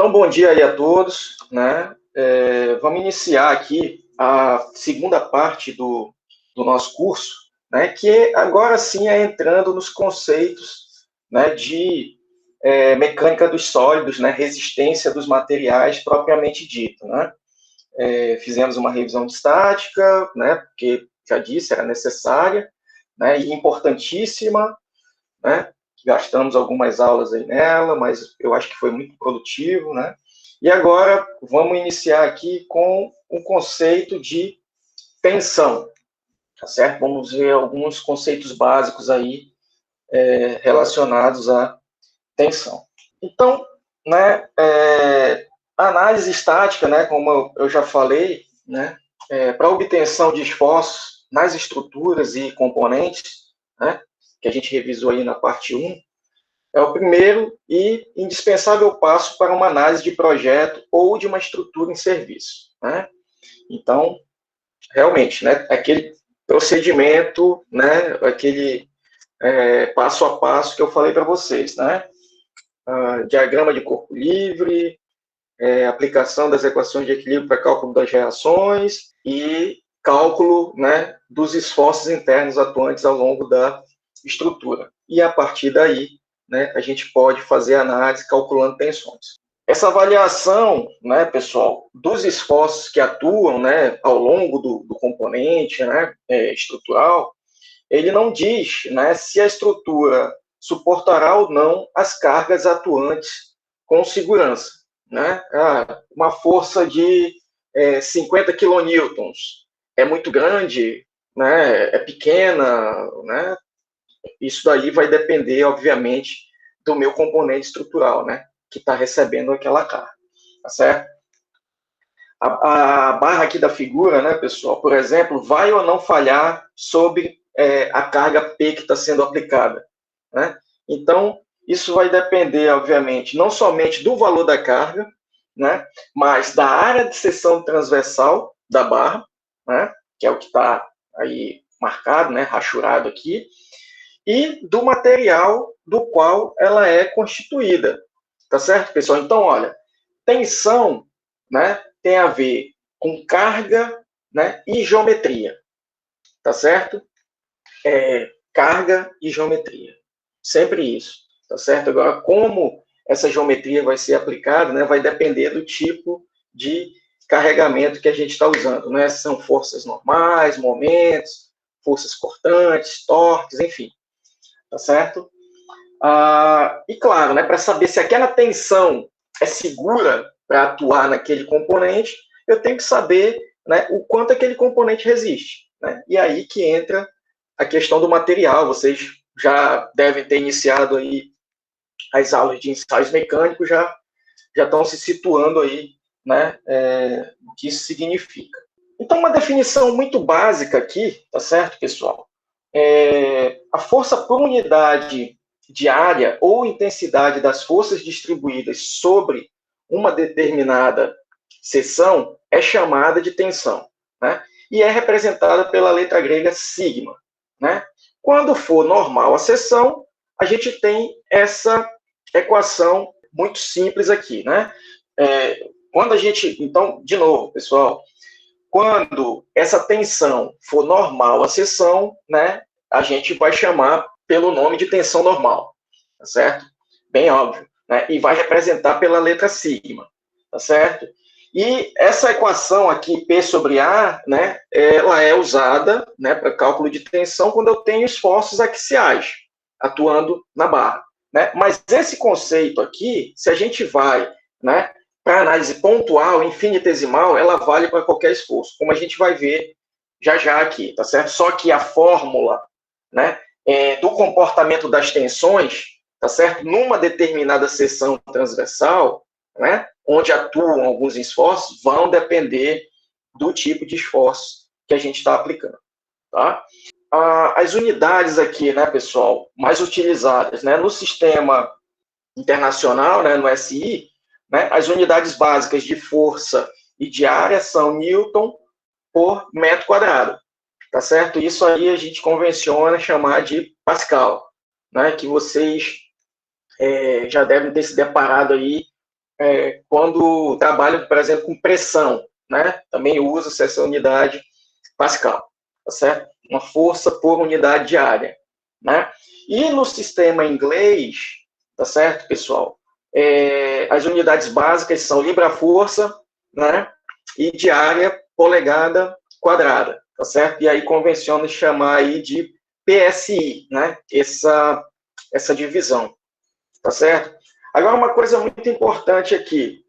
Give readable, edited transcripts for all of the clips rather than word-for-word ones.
Então, bom dia aí a todos, né? Vamos iniciar aqui a segunda parte do nosso curso, né? Que agora sim é entrando nos conceitos, né, de mecânica dos sólidos, né? Resistência dos materiais propriamente dito, né? Fizemos uma revisão de estática, né? Porque já disse era necessária, né? E importantíssima, né? Gastamos algumas aulas aí nela, mas eu acho que foi muito produtivo, né? E agora vamos iniciar aqui com o conceito de tensão, tá certo? Vamos ver alguns conceitos básicos aí relacionados à tensão. Então, né, a análise estática, né, como eu já falei, né, para obtenção de esforços nas estruturas e componentes, né, que a gente revisou aí na parte 1, é o primeiro e indispensável passo para uma análise de projeto ou de uma estrutura em serviço, né? Então, realmente, né, aquele procedimento, né, aquele passo a passo que eu falei para vocês, né? Diagrama de corpo livre, aplicação das equações de equilíbrio para cálculo das reações e cálculo, né, dos esforços internos atuantes ao longo da estrutura. E a partir daí, né, a gente pode fazer análise calculando tensões. Essa avaliação, né, pessoal, dos esforços que atuam, né, ao longo do componente, né, estrutural, ele não diz, né, se a estrutura suportará ou não as cargas atuantes com segurança, né? Uma força de 50 kilonewtons é muito grande, né? É pequena, né? Isso daí vai depender, obviamente, do meu componente estrutural, né? Que está recebendo aquela carga, tá certo? A barra aqui da figura, né, pessoal, por exemplo, vai ou não falhar sobre a carga P que está sendo aplicada, né? Então, isso vai depender, obviamente, não somente do valor da carga, né, mas da área de seção transversal da barra, né, que é o que está aí marcado, né, rachurado aqui, e do material do qual ela é constituída. Tá certo, pessoal? Então, olha, tensão, né, tem a ver com carga, né, e geometria. Tá certo? Carga e geometria. Sempre isso. Tá certo? Agora, como essa geometria vai ser aplicada, né, vai depender do tipo de carregamento que a gente está usando, né? São forças normais, momentos, forças cortantes, torques, enfim. Tá certo? E claro, né, para saber se aquela tensão é segura para atuar naquele componente, eu tenho que saber, né, o quanto aquele componente resiste, né? E aí que entra a questão do material. Vocês já devem ter iniciado aí as aulas de ensaios mecânicos, já estão se situando aí, né, o que isso significa. Então, uma definição muito básica aqui, tá certo, pessoal? A força por unidade de área ou intensidade das forças distribuídas sobre uma determinada seção é chamada de tensão, né? E é representada pela letra grega sigma, né? Quando for normal a seção, a gente tem essa equação muito simples aqui, né? Quando a gente, então, de novo, pessoal, quando essa tensão for normal a seção, né, a gente vai chamar pelo nome de tensão normal, tá certo? Bem óbvio, né? E vai representar pela letra sigma, tá certo? E essa equação aqui, P sobre A, né, ela é usada, né, para cálculo de tensão quando eu tenho esforços axiais atuando na barra, né? Mas esse conceito aqui, se a gente vai, né, para análise pontual, infinitesimal, ela vale para qualquer esforço, como a gente vai ver já já aqui, tá certo? Só que a fórmula, né, do comportamento das tensões, tá certo? Numa determinada seção transversal, né, onde atuam alguns esforços, vão depender do tipo de esforço que a gente está aplicando, tá? As unidades aqui, né, pessoal, mais utilizadas, né, no sistema internacional, né, no SI, né, as unidades básicas de força e de área são Newton por metro quadrado, tá certo? Isso aí a gente convenciona chamar de Pascal, né, que vocês já devem ter se deparado aí quando trabalham, por exemplo, com pressão, né? Também usa essa unidade Pascal, tá certo? Uma força por unidade de área, né? E no sistema inglês, tá certo, pessoal? As unidades básicas são libra-força, né? E de área polegada quadrada, tá certo? E aí convenciona chamar aí de PSI, né? Essa divisão, tá certo? Agora, uma coisa muito importante aqui,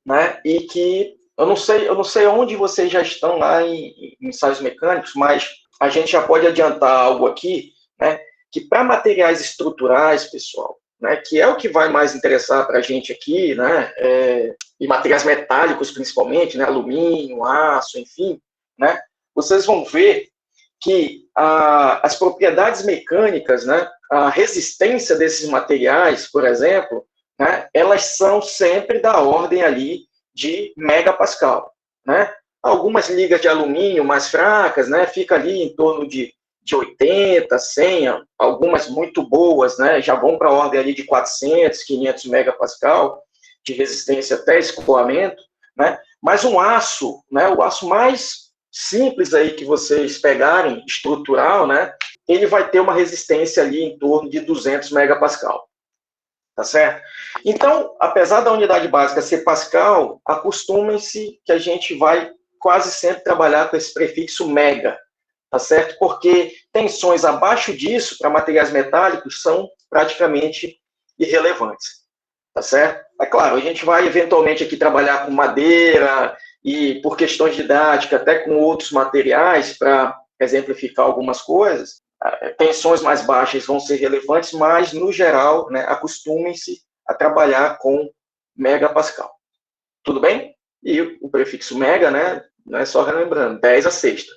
né? E que eu não sei onde vocês já estão lá em ensaios mecânicos, mas a gente já pode adiantar algo aqui, né? Que para materiais estruturais, pessoal, né? Que é o que vai mais interessar para a gente aqui, né? E materiais metálicos principalmente, né? Alumínio, aço, enfim, né? Vocês vão ver que as propriedades mecânicas, né? A resistência desses materiais, por exemplo, né? Elas são sempre da ordem ali de megapascal, né? Algumas ligas de alumínio mais fracas, né? Fica ali em torno de 80, 100, algumas muito boas, né? Já vão para a ordem ali de 400, 500 megapascal de resistência até escoamento, né? Mas um aço, né? O aço mais simples aí que vocês pegarem, estrutural, né? Ele vai ter uma resistência ali em torno de 200 megapascal. Tá certo? Então, apesar da unidade básica ser Pascal, acostumem-se que a gente vai quase sempre trabalhar com esse prefixo mega, tá certo? Porque tensões abaixo disso, para materiais metálicos, são praticamente irrelevantes, tá certo? É claro, a gente vai eventualmente aqui trabalhar com madeira e, por questões didáticas, até com outros materiais para exemplificar algumas coisas, tensões mais baixas vão ser relevantes, mas, no geral, né, acostumem-se a trabalhar com megapascal. Tudo bem? E o prefixo mega, né, não é só relembrando, 10 a sexta,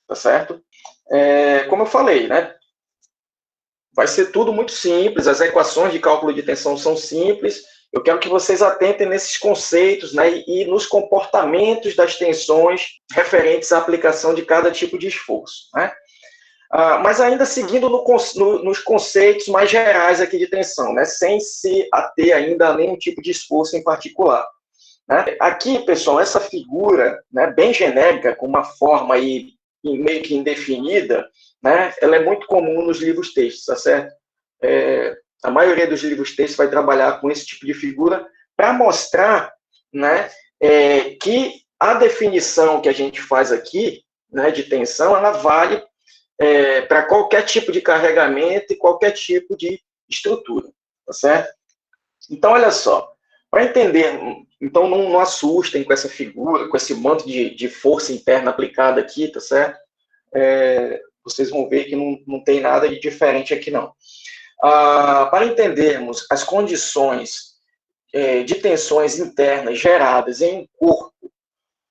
tá certo? Como eu falei, né, vai ser tudo muito simples, as equações de cálculo de tensão são simples, eu quero que vocês atentem nesses conceitos, né, e nos comportamentos das tensões referentes à aplicação de cada tipo de esforço, né? Mas ainda seguindo nos conceitos mais gerais aqui de tensão, né, sem se ater ainda a nenhum tipo de esforço em particular. Né? Aqui, pessoal, essa figura, né, bem genérica, com uma forma aí meio que indefinida, né, ela é muito comum nos livros textos, tá certo? A maioria dos livros textos vai trabalhar com esse tipo de figura para mostrar, né, que a definição que a gente faz aqui, né, de tensão, ela vale para qualquer tipo de carregamento e qualquer tipo de estrutura, tá certo? Então, olha só, para entender, então não assustem com essa figura, com esse manto de força interna aplicada aqui, tá certo? Vocês vão ver que não tem nada de diferente aqui, não. Para entendermos as condições de tensões internas geradas em um corpo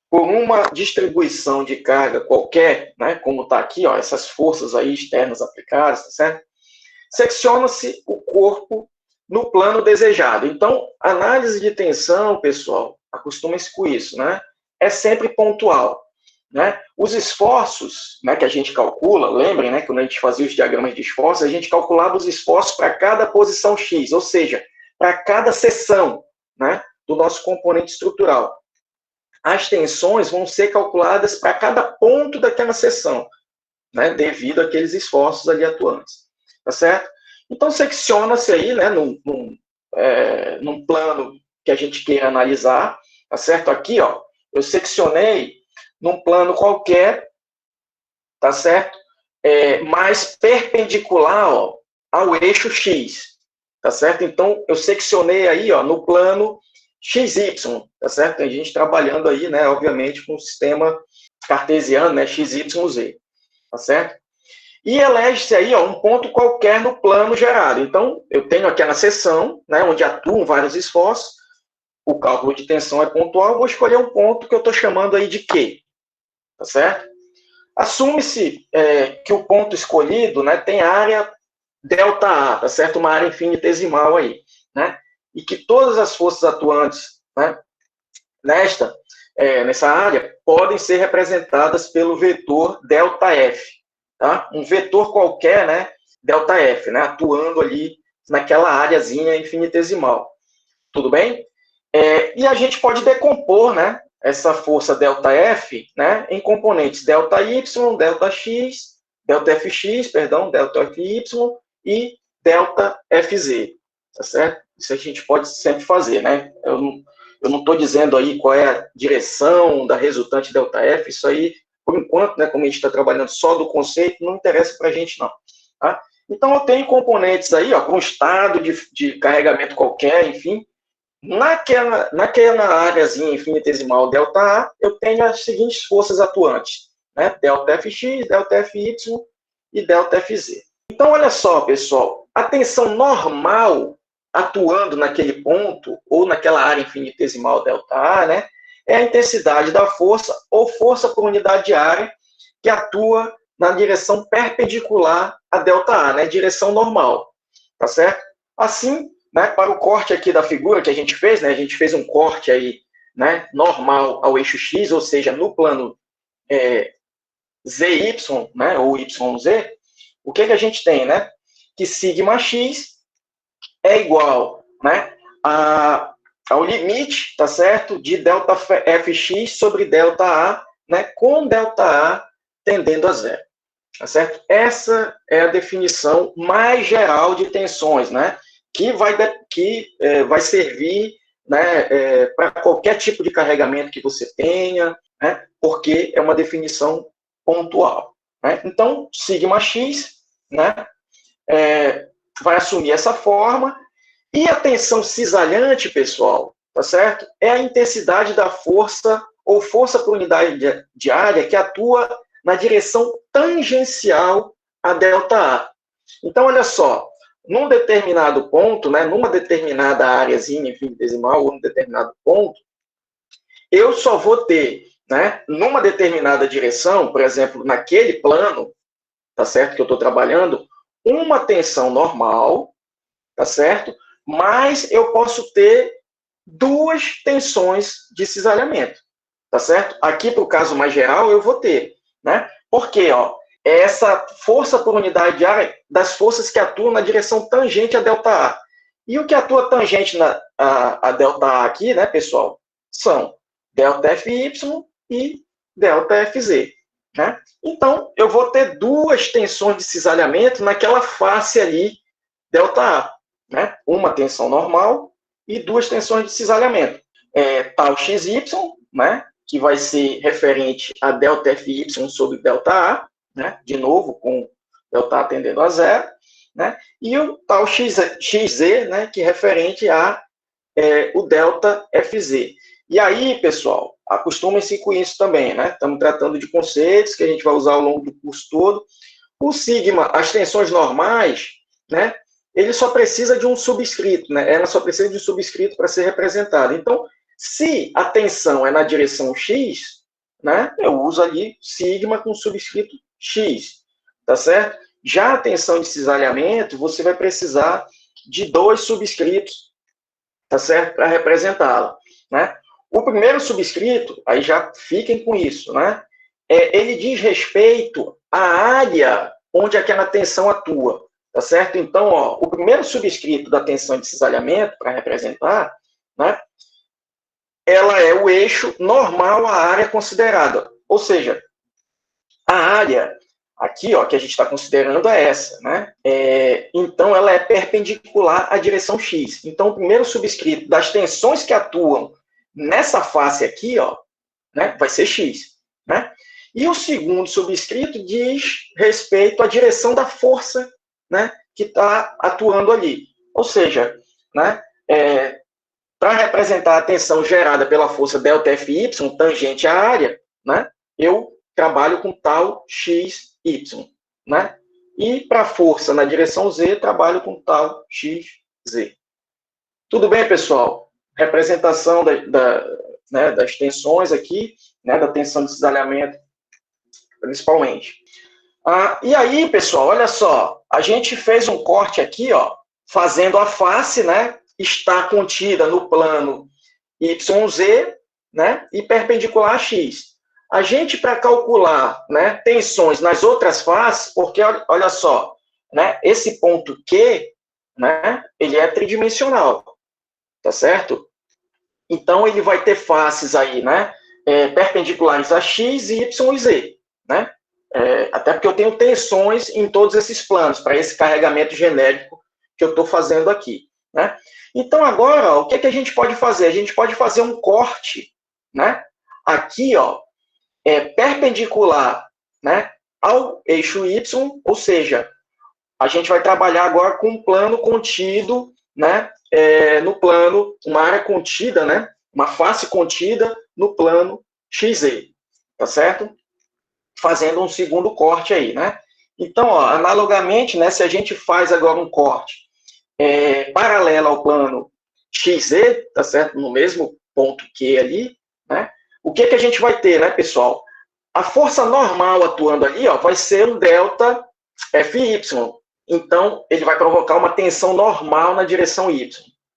por uma distribuição de carga qualquer, né, como está aqui, ó, essas forças aí externas aplicadas, tá certo? Secciona-se o corpo no plano desejado. Então, análise de tensão, pessoal, acostumem-se com isso, né? É sempre pontual, né? Os esforços, né, que a gente calcula, lembrem, né, quando a gente fazia os diagramas de esforços, a gente calculava os esforços para cada posição X, ou seja, para cada seção, né, do nosso componente estrutural. As tensões vão ser calculadas para cada ponto daquela seção, né, devido àqueles esforços ali atuantes, tá certo? Então, secciona-se aí, né, num plano que a gente queira analisar, tá certo? Aqui, ó, eu seccionei num plano qualquer, tá certo? Mais perpendicular, ó, ao eixo X, tá certo? Então, eu seccionei aí, ó, no plano XY, tá certo? Tem gente trabalhando aí, né, obviamente, com o sistema cartesiano, né, XYZ, tá certo? E elege-se aí, ó, um ponto qualquer no plano gerado. Então, eu tenho aqui na seção, né, onde atuam vários esforços, o cálculo de tensão é pontual, vou escolher um ponto que eu estou chamando aí de Q, tá certo? Assume-se que o ponto escolhido, né, tem área ΔA, tá certo? Uma área infinitesimal aí, né? E que todas as forças atuantes, né, nessa área podem ser representadas pelo vetor ΔF, tá? Um vetor qualquer, né, ΔF, né, atuando ali naquela áreazinha infinitesimal. Tudo bem? E a gente pode decompor, né, essa força ΔF, né, em componentes ΔY, ΔX, ΔFX, perdão, ΔFY e ΔFZ, tá certo? Isso a gente pode sempre fazer, né? Eu não estou dizendo aí qual é a direção da resultante ΔF, isso aí, por enquanto, né, como a gente está trabalhando só do conceito, não interessa para a gente, não. Tá? Então, eu tenho componentes aí, ó, com estado de carregamento qualquer, enfim. Naquela áreazinha infinitesimal ΔA, eu tenho as seguintes forças atuantes, né? ΔFX, ΔFY e ΔFZ. Então, olha só, pessoal, a tensão normal atuando naquele ponto, ou naquela área infinitesimal ΔA, né, é a intensidade da força, ou força por unidade de área, que atua na direção perpendicular a ΔA, né, direção normal, tá certo? Assim, né, para o corte aqui da figura que a gente fez, né, a gente fez um corte aí, né, normal ao eixo X, ou seja, no plano ZY, né, ou YZ, o que a gente tem, né? Que sigma x é igual, né, ao limite, tá certo, de delta fx sobre delta a, né, com delta a tendendo a zero, tá certo? Essa é a definição mais geral de tensões, né, que vai servir, né, para qualquer tipo de carregamento que você tenha, né, porque é uma definição pontual, né? Então, sigma x, né, vai assumir essa forma, e a tensão cisalhante, pessoal, tá certo? É a intensidade da força, ou força por unidade de área, que atua na direção tangencial a ΔA. Então, olha só, num determinado ponto, né, numa determinada áreazinha infinitesimal, ou num determinado ponto, eu só vou ter, né, numa determinada direção, por exemplo, naquele plano, tá certo, que eu estou trabalhando, uma tensão normal, tá certo? Mas eu posso ter duas tensões de cisalhamento, tá certo? Aqui, para o caso mais geral, eu vou ter, né? Porque, ó, é essa força por unidade de área das forças que atuam na direção tangente a ΔA. E o que atua tangente a ΔA aqui, né, pessoal, são ΔFY e ΔFZ, né? Então, eu vou ter duas tensões de cisalhamento naquela face ali, ΔA, né? Uma tensão normal e duas tensões de cisalhamento. Tal XY, né? Que vai ser referente a ΔFY sobre ΔA, né? De novo, com ΔA tendendo a zero, né? E o tal XZ, né? Que é referente a o ΔFZ. E aí, pessoal, acostumem-se com isso também, né? Estamos tratando de conceitos que a gente vai usar ao longo do curso todo. O sigma, as tensões normais, né? Ele só precisa de um subscrito, né? Ela só precisa de um subscrito para ser representada. Então, se a tensão é na direção x, né? Eu uso ali sigma com subscrito x, tá certo? Já a tensão de cisalhamento, você vai precisar de dois subscritos, tá certo? Para representá-la, né? O primeiro subscrito, aí já fiquem com isso, né? Ele diz respeito à área onde aquela tensão atua, tá certo? Então, ó, o primeiro subscrito da tensão de cisalhamento, para representar, né? Ela é o eixo normal à área considerada, ou seja, a área aqui, ó, que a gente está considerando é essa, né? Então, ela é perpendicular à direção x. Então, o primeiro subscrito das tensões que atuam nessa face aqui, ó, né, vai ser x, né? E o segundo subscrito diz respeito à direção da força, né, que está atuando ali. Ou seja, né, para representar a tensão gerada pela força ΔFY, tangente à área, né, eu trabalho com tal XY, né? E para a força na direção Z, trabalho com tal XZ. Tudo bem, pessoal? Representação né, das tensões aqui, né, da tensão de cisalhamento, principalmente. E aí, pessoal, olha só, a gente fez um corte aqui, ó, fazendo a face, né, está contida no plano YZ, né, e perpendicular a X. A gente, para calcular, né, tensões nas outras faces, porque, olha só, né, esse ponto Q, né, ele é tridimensional, tá certo? Então, ele vai ter faces aí, né, perpendiculares a x, y e z, né? Até porque eu tenho tensões em todos esses planos, para esse carregamento genérico que eu estou fazendo aqui, né? Então, agora, ó, o que a gente pode fazer? A gente pode fazer um corte, né? Aqui, ó, perpendicular, né, ao eixo y, ou seja, a gente vai trabalhar agora com um plano contido, né, no plano, uma área contida, né, uma face contida no plano XZ, tá certo? Fazendo um segundo corte aí, né? Então, ó, analogamente, né, se a gente faz agora um corte paralelo ao plano XZ, tá certo? No mesmo ponto Q ali, né? O que a gente vai ter, né, pessoal? A força normal atuando ali, ó, vai ser um delta Fy. Então, ele vai provocar uma tensão normal na direção Y,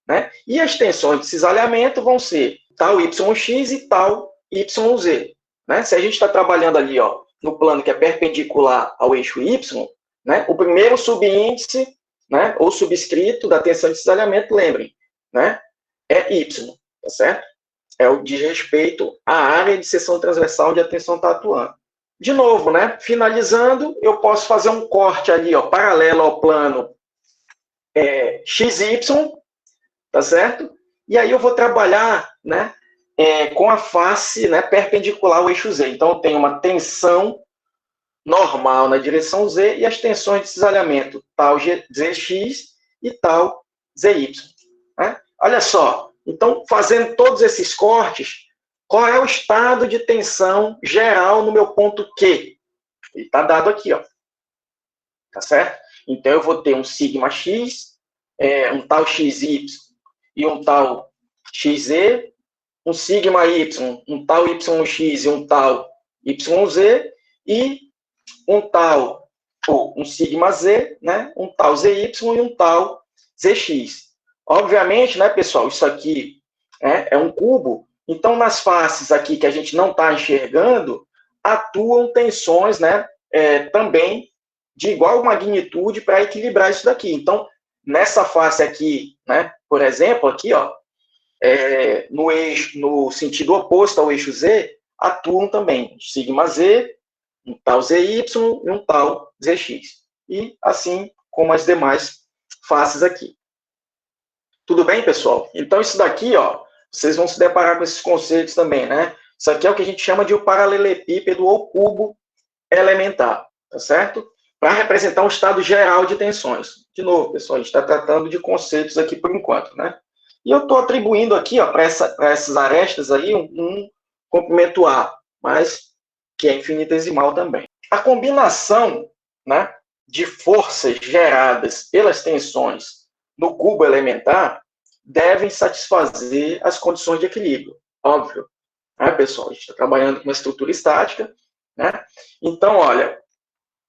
né? E as tensões de cisalhamento vão ser tal YX e tal YZ, né? Se a gente está trabalhando ali, ó, no plano que é perpendicular ao eixo Y, né? O primeiro subíndice, né, ou subscrito da tensão de cisalhamento, lembrem, né, é Y, tá certo? É o de respeito à área de seção transversal onde a tensão está atuando. De novo, né, finalizando, eu posso fazer um corte ali, ó, paralelo ao plano XY, tá certo? E aí eu vou trabalhar, né, com a face, né, perpendicular ao eixo Z. Então, eu tenho uma tensão normal na direção Z e as tensões de cisalhamento tal ZX e tal ZY. Né? Olha só, então, fazendo todos esses cortes, qual é o estado de tensão geral no meu ponto Q? Ele está dado aqui, ó. Tá certo? Então, eu vou ter um sigma X, um tal XY e um tal XZ, um sigma Y, um tal YX e um tal YZ, e um tal, ou um sigma Z, né, um tal ZY e um tal ZX. Obviamente, né, pessoal, isso aqui é um cubo, então nas faces aqui que a gente não está enxergando, atuam tensões, né, também de igual magnitude para equilibrar isso daqui. Então, nessa face aqui, né, por exemplo, aqui, ó, no sentido oposto ao eixo Z, atuam também sigma Z, um tal ZY e um tal ZX. E assim como as demais faces aqui. Tudo bem, pessoal? Então, isso daqui, ó, vocês vão se deparar com esses conceitos também, né? Isso aqui é o que a gente chama de o paralelepípedo ou cubo elementar, tá certo? Para representar um estado geral de tensões. De novo, pessoal, a gente está tratando de conceitos aqui por enquanto, né? E eu estou atribuindo aqui, ó, para essas arestas aí, um comprimento A, mas que é infinitesimal também. A combinação, né, de forças geradas pelas tensões no cubo elementar devem satisfazer as condições de equilíbrio, óbvio. Né, pessoal? A gente está trabalhando com uma estrutura estática, né? Então, olha,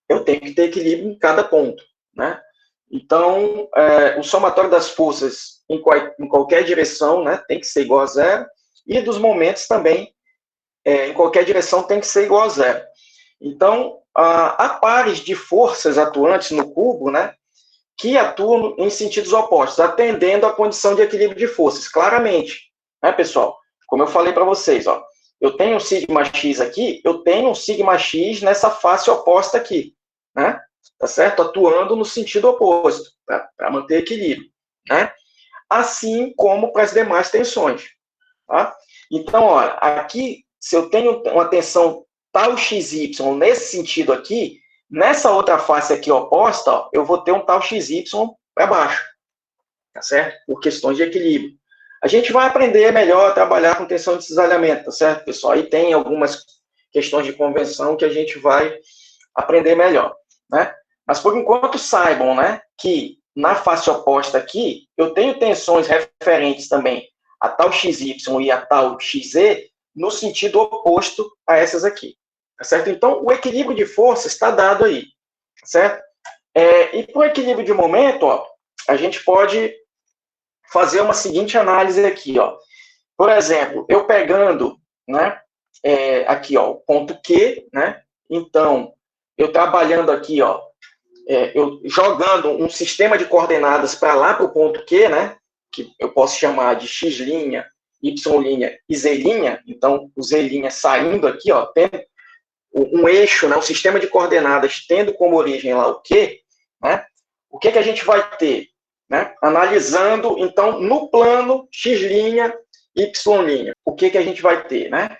eu tenho que ter equilíbrio em cada ponto, né? Então, o somatório das forças em qualquer direção, né, tem que ser igual a zero, e dos momentos também, em qualquer direção, tem que ser igual a zero. Então, há pares de forças atuantes no cubo, né, que atuam em sentidos opostos, atendendo à condição de equilíbrio de forças, claramente. Né, pessoal? Como eu falei para vocês, ó, eu tenho um sigma x aqui, eu tenho um sigma x nessa face oposta aqui, né? Tá certo? Atuando no sentido oposto, para manter equilíbrio, né? Assim como para as demais tensões, tá? Então, olha, aqui, se eu tenho uma tensão tal XY nesse sentido aqui, nessa outra face aqui oposta, ó, eu vou ter um tal XY para baixo, tá certo? Por questões de equilíbrio. A gente vai aprender melhor a trabalhar com tensão de cisalhamento, tá certo, pessoal? Aí tem algumas questões de convenção que a gente vai aprender melhor, né? Mas, por enquanto, saibam, né, que na face oposta aqui, eu tenho tensões referentes também a tal XY e a tal XZ no sentido oposto a essas aqui, tá certo? Então, o equilíbrio de força está dado aí, tá certo? E para o equilíbrio de momento, ó, a gente pode fazer uma seguinte análise aqui, ó. Por exemplo, eu pegando, né, aqui, ó, o ponto Q, né, então, eu trabalhando aqui, ó, eu jogando um sistema de coordenadas para lá para o ponto Q, né, que eu posso chamar de x', Y' e Z', então o Z' saindo aqui, ó, tendo um eixo, né, um sistema de coordenadas tendo como origem lá o Q, né, o que a gente vai ter? Né? Analisando, então, no plano X', Y', o que a gente vai ter? Né?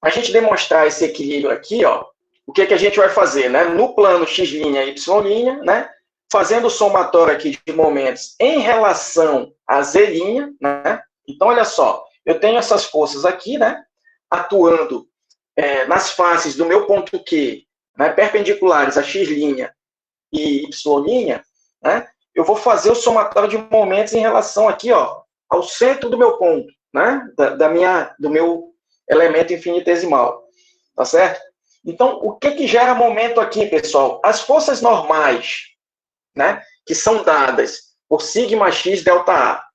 Para a gente demonstrar esse equilíbrio aqui, ó, o que a gente vai fazer? Né? No plano X', Y', né? Fazendo o somatório aqui de momentos em relação a Z', né? Então, olha só, eu tenho essas forças aqui, né? Atuando nas faces do meu ponto Q, né? Perpendiculares a X' e Y', né? Eu vou fazer o somatório de momentos em relação aqui, ó, ao centro do meu ponto, né? Do meu elemento infinitesimal, tá certo? Então, o que gera momento aqui, pessoal? As forças normais, né? Que são dadas por sigma x delta A,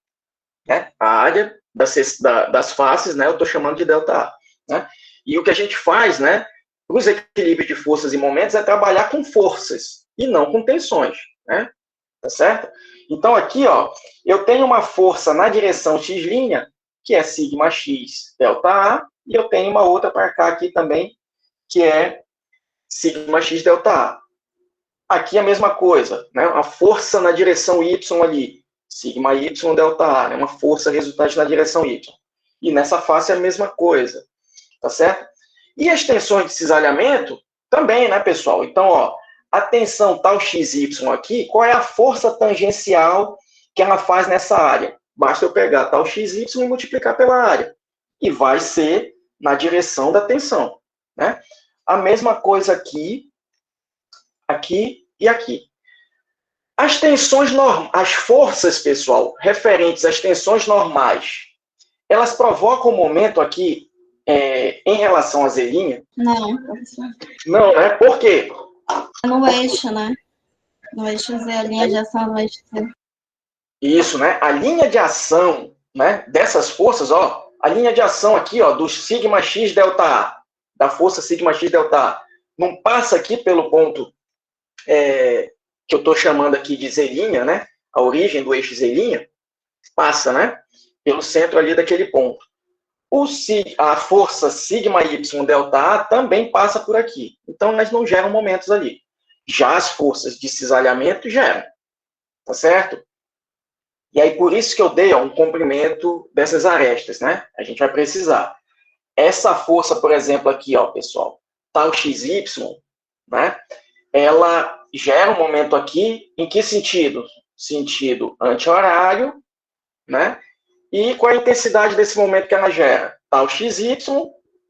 né? A área das faces, né? Eu estou chamando de delta A, né? E o que a gente faz, né? Os equilíbrios de forças e momentos é trabalhar com forças e não com tensões, né? Tá certo? Então, aqui, ó, eu tenho uma força na direção x', que é sigma x delta A, e eu tenho uma outra para cá aqui também, que é sigma x delta A. Aqui a mesma coisa, né? A força na direção y ali, sigma y delta A, né? Uma força resultante na direção y. E nessa face é a mesma coisa, tá certo? E as tensões de cisalhamento também, né, pessoal? Então, ó, a tensão tal XY aqui, qual é a força tangencial que ela faz nessa área? Basta eu pegar tal XY e multiplicar pela área. E vai ser na direção da tensão, né? A mesma coisa aqui, aqui e aqui. As tensões normais, as forças, pessoal, referentes às tensões normais, elas provocam um momento aqui em relação à Z'? Não, professor. Não, né? Por quê? No eixo, né? No eixo Z, a linha de ação no eixo Z. Isso, né? A linha de ação, né, dessas forças, ó, a linha de ação aqui, ó, do sigma x delta A, da força sigma x delta A, não passa aqui pelo ponto que eu estou chamando aqui de Z', né? A origem do eixo Z', passa, né? Pelo centro ali daquele ponto. A força sigma y delta A também passa por aqui. Então, elas não geram momentos ali. Já as forças de cisalhamento geram. Tá certo? E aí, por isso que eu dei um comprimento dessas arestas, né? A gente vai precisar. Essa força, por exemplo, aqui, ó, pessoal, tal XY, né? Ela gera um momento aqui, em que sentido? Sentido anti-horário, né? E qual a intensidade desse momento que ela gera? Tal XY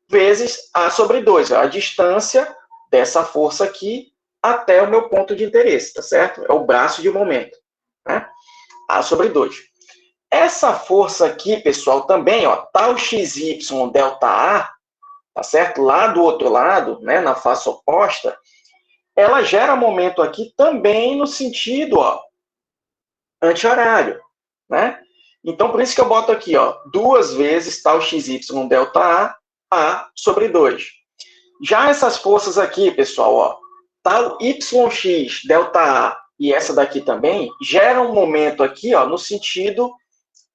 vezes A sobre 2, a distância dessa força aqui até o meu ponto de interesse, tá certo? É o braço de momento, né? A sobre 2. Essa força aqui, pessoal, também, ó, tal XY delta A, tá certo? Lá do outro lado, né, na face oposta, ela gera momento aqui também no sentido, ó, anti-horário, né? Então, por isso que eu boto aqui, ó, 2 vezes tal XY delta A sobre 2. Já essas forças aqui, pessoal, ó, tal YX delta A e essa daqui também, geram um momento aqui, ó, no sentido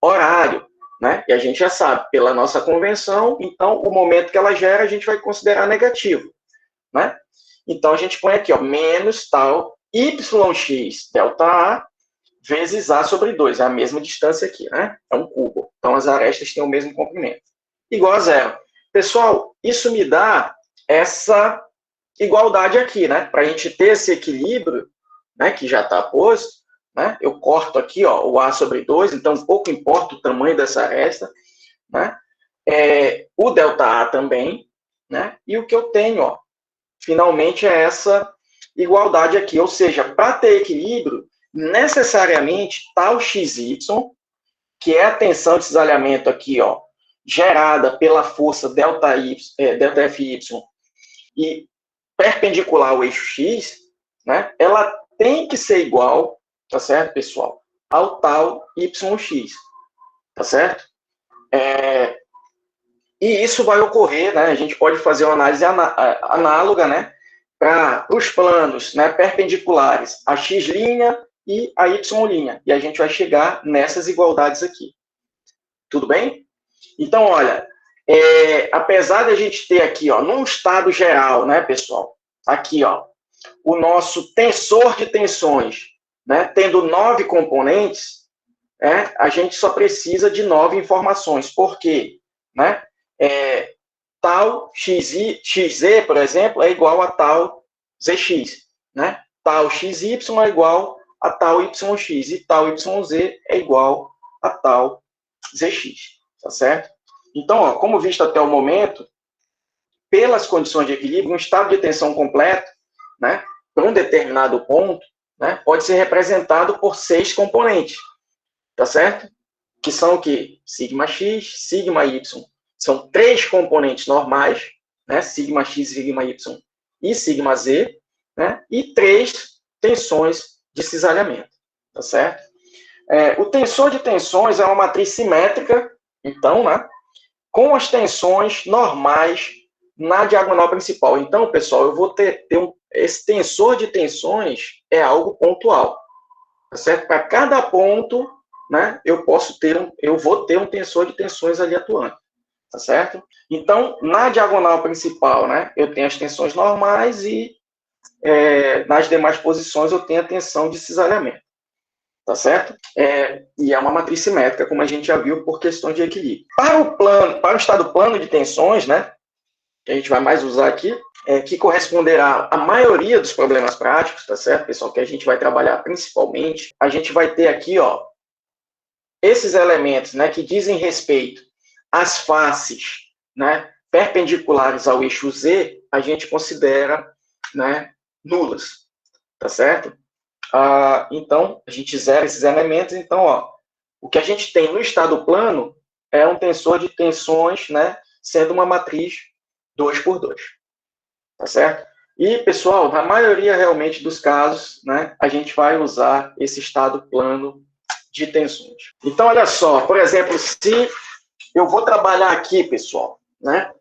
horário, né? E a gente já sabe, pela nossa convenção, então, o momento que ela gera, a gente vai considerar negativo, né? Então, a gente põe aqui, ó, menos tal YX delta A vezes A sobre 2. É a mesma distância aqui, né? É um cubo. Então, as arestas têm o mesmo comprimento. Igual a zero. Pessoal, isso me dá essa igualdade aqui, né? Para a gente ter esse equilíbrio, né, que já está posto, né? Eu corto aqui, ó, o A sobre 2, então pouco importa o tamanho dessa aresta, né? O delta A também, né? E o que eu tenho, ó, finalmente é essa igualdade aqui, ou seja, para ter equilíbrio, necessariamente tal XY, que é a tensão de cisalhamento aqui, ó, gerada pela força delta FY e perpendicular ao eixo X, né, ela tem que ser igual, tá certo, pessoal, ao tal YX, tá certo? E isso vai ocorrer, né, a gente pode fazer uma análise análoga, né, para os planos, né, perpendiculares, a X' e a Y', e a gente vai chegar nessas igualdades aqui. Tudo bem? Então, olha, apesar de a gente ter aqui, ó, num estado geral, né, pessoal? Aqui, ó, o nosso tensor de tensões, né, tendo 9 componentes, a gente só precisa de 9 informações. Por quê? Né? Tal XZ, por exemplo, é igual a tal ZX. Né? Tal XY é igual a tal YX. E tal YZ é igual a tal ZX. Tá certo? Então, ó, como visto até o momento, pelas condições de equilíbrio, um estado de tensão completo, né, para um determinado ponto, né, pode ser representado por 6 componentes. Tá certo? Que são o quê? Sigma X, sigma Y. São 3 componentes normais, né? Sigma X, sigma Y e sigma Z, né? E 3 tensões de cisalhamento. Tá certo? O tensor de tensões é uma matriz simétrica, então, né? Com as tensões normais na diagonal principal. Então, pessoal, eu vou ter esse tensor de tensões é algo pontual. Tá certo? Para cada ponto, né, eu vou ter um tensor de tensões ali atuando, tá certo? Então, na diagonal principal, né, eu tenho as tensões normais e nas demais posições eu tenho a tensão de cisalhamento, tá certo? E é uma matriz simétrica, como a gente já viu, por questões de equilíbrio. Para o estado plano de tensões, né, que a gente vai mais usar aqui, que corresponderá à maioria dos problemas práticos, tá certo, pessoal, que a gente vai trabalhar principalmente, a gente vai ter aqui, ó, esses elementos, né, que dizem respeito às faces, né, perpendiculares ao eixo Z, a gente considera, né, nulas, tá certo? Então, a gente zera esses elementos, então, ó, o que a gente tem no estado plano é um tensor de tensões, né, sendo uma matriz 2 por 2, tá certo? E, pessoal, na maioria realmente dos casos, né, a gente vai usar esse estado plano de tensões. Então, olha só, por exemplo, se eu vou trabalhar aqui, pessoal, né?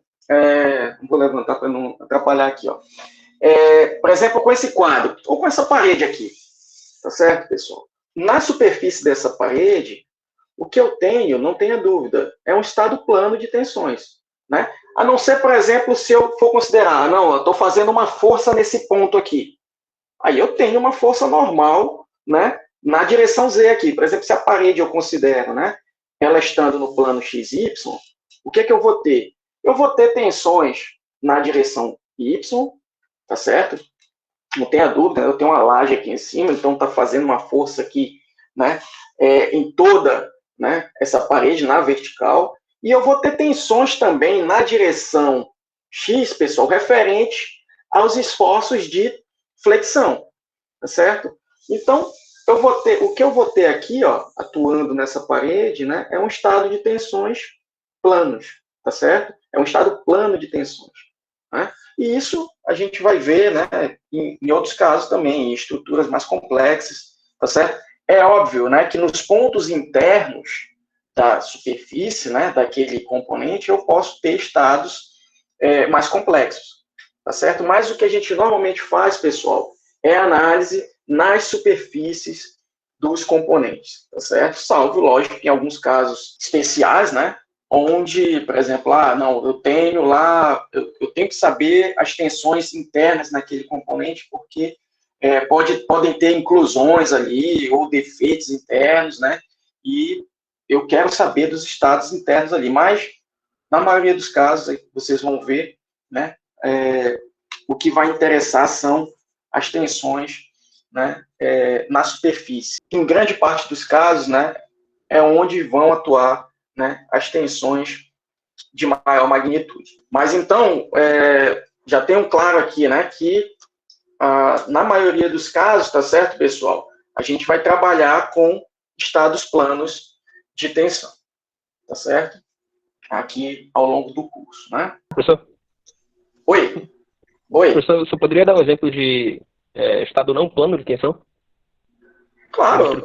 Vou levantar para não atrapalhar aqui, ó. Por exemplo, com esse quadro, ou com essa parede aqui, tá certo, pessoal? Na superfície dessa parede, o que eu tenho, não tenha dúvida, é um estado plano de tensões, né? A não ser, por exemplo, se eu for considerar, não, eu estou fazendo uma força nesse ponto aqui. Aí eu tenho uma força normal, né, na direção Z aqui. Por exemplo, se a parede eu considero, né, ela estando no plano XY, o que eu vou ter? Eu vou ter tensões na direção Y, tá certo? Não tenha dúvida, eu tenho uma laje aqui em cima, então está fazendo uma força aqui, né, em toda, né, essa parede, na vertical. E eu vou ter tensões também na direção X, pessoal, referente aos esforços de flexão, tá certo? Então, o que eu vou ter aqui, ó, atuando nessa parede, né, é um estado de tensões planos, tá certo? É um estado plano de tensões, né? E isso a gente vai ver, né, em outros casos também, em estruturas mais complexas, tá certo? É óbvio, né, que nos pontos internos da superfície, né, daquele componente, eu posso ter estados mais complexos, tá certo? Mas o que a gente normalmente faz, pessoal, é análise nas superfícies dos componentes, tá certo? Salvo, lógico, em alguns casos especiais, né, onde, por exemplo, não, eu tenho que saber as tensões internas naquele componente, porque podem ter inclusões ali, ou defeitos internos, né, e eu quero saber dos estados internos ali, mas, na maioria dos casos, vocês vão ver, né, o que vai interessar são as tensões, né, na superfície. Em grande parte dos casos, né, é onde vão atuar, né, as tensões de maior magnitude. Mas então, já tenho claro aqui, né, que na maioria dos casos, tá certo, pessoal? A gente vai trabalhar com estados planos de tensão, tá certo? Aqui ao longo do curso, né? Professor? Oi. Professor, você poderia dar um exemplo de estado não plano de tensão? Claro.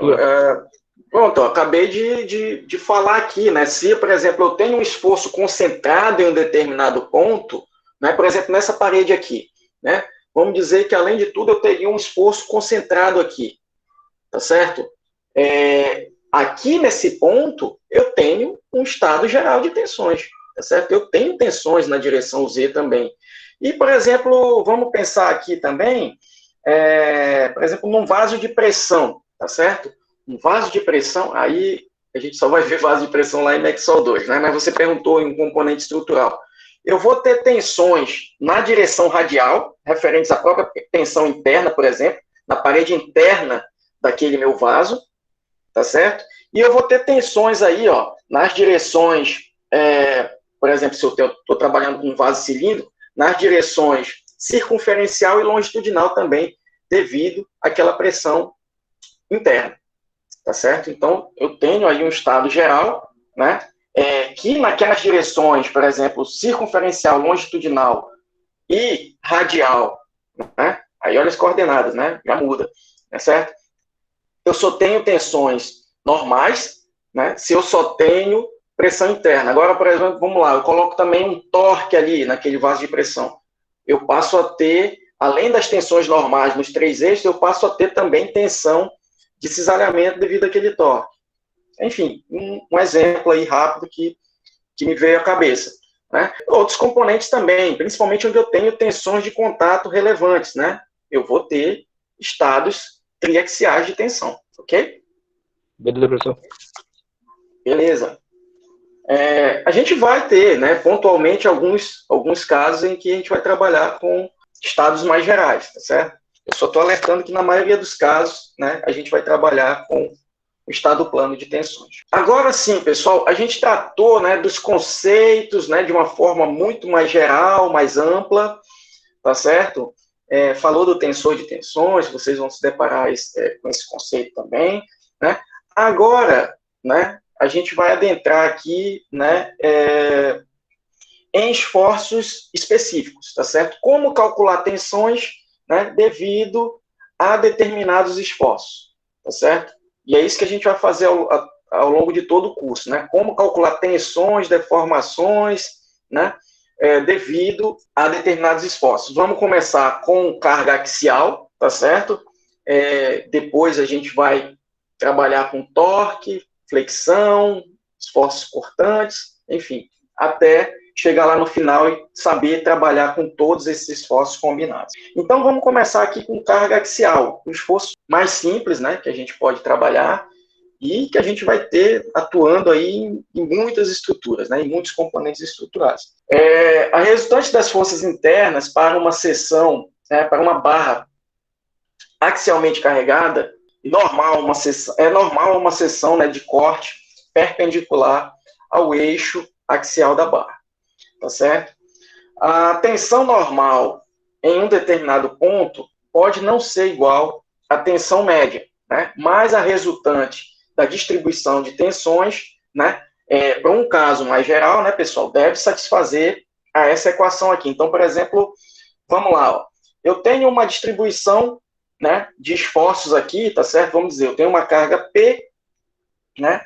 Pronto, eu acabei de falar aqui, né? Se, por exemplo, eu tenho um esforço concentrado em um determinado ponto, né? Por exemplo, nessa parede aqui, né? Vamos dizer que, além de tudo, eu teria um esforço concentrado aqui, tá certo? aqui nesse ponto, eu tenho um estado geral de tensões, tá certo? Eu tenho tensões na direção Z também. E, por exemplo, vamos pensar aqui também, por exemplo, num vaso de pressão, tá certo? Um vaso de pressão, aí a gente só vai ver vaso de pressão lá em Maxwell 2, né? Mas você perguntou em um componente estrutural. Eu vou ter tensões na direção radial, referentes à própria tensão interna, por exemplo, na parede interna daquele meu vaso, tá certo? E eu vou ter tensões aí, ó, nas direções, por exemplo, se eu estou trabalhando com um vaso cilíndrico, nas direções circunferencial e longitudinal também, devido àquela pressão interna, tá certo? Então, eu tenho aí um estado geral, né, que naquelas direções, por exemplo, circunferencial, longitudinal e radial, né, aí olha as coordenadas, né, já muda, tá certo? Eu só tenho tensões normais, né, se eu só tenho pressão interna. Agora, por exemplo, vamos lá, eu coloco também um torque ali naquele vaso de pressão. Eu passo a ter, além das tensões normais nos 3 eixos, eu passo a ter também tensão de cisalhamento devido àquele torque. Enfim, um exemplo aí rápido que me veio à cabeça. Né? Outros componentes também, principalmente onde eu tenho tensões de contato relevantes, né? Eu vou ter estados triaxiais de tensão, ok? Beleza, professor. Beleza. A gente vai ter, né, pontualmente, alguns casos em que a gente vai trabalhar com estados mais gerais, tá certo? Eu só estou alertando que, na maioria dos casos, né, a gente vai trabalhar com o estado plano de tensões. Agora sim, pessoal, a gente tratou, né, dos conceitos, né, de uma forma muito mais geral, mais ampla, tá certo? Falou do tensor de tensões, vocês vão se deparar com esse conceito também, né? Agora, né, a gente vai adentrar aqui, né, em esforços específicos, tá certo? Como calcular tensões, né, devido a determinados esforços, tá certo? E é isso que a gente vai fazer ao longo de todo o curso, né? Como calcular tensões, deformações, né, devido a determinados esforços. Vamos começar com carga axial, tá certo? Depois a gente vai trabalhar com torque, flexão, esforços cortantes, enfim, até chegar lá no final e saber trabalhar com todos esses esforços combinados. Então, vamos começar aqui com carga axial, um esforço mais simples, né, que a gente pode trabalhar e que a gente vai ter atuando aí em muitas estruturas, né, em muitos componentes estruturais. A resultante das forças internas para uma seção, né, para uma barra axialmente carregada, é normal uma seção, né, de corte perpendicular ao eixo axial da barra, tá certo? A tensão normal em um determinado ponto pode não ser igual à tensão média, né? Mas a resultante da distribuição de tensões, né, para um caso mais geral, né, pessoal, deve satisfazer a essa equação aqui. Então, por exemplo, vamos lá, ó. Eu tenho uma distribuição, né, de esforços aqui, tá certo? Vamos dizer, eu tenho uma carga P, né,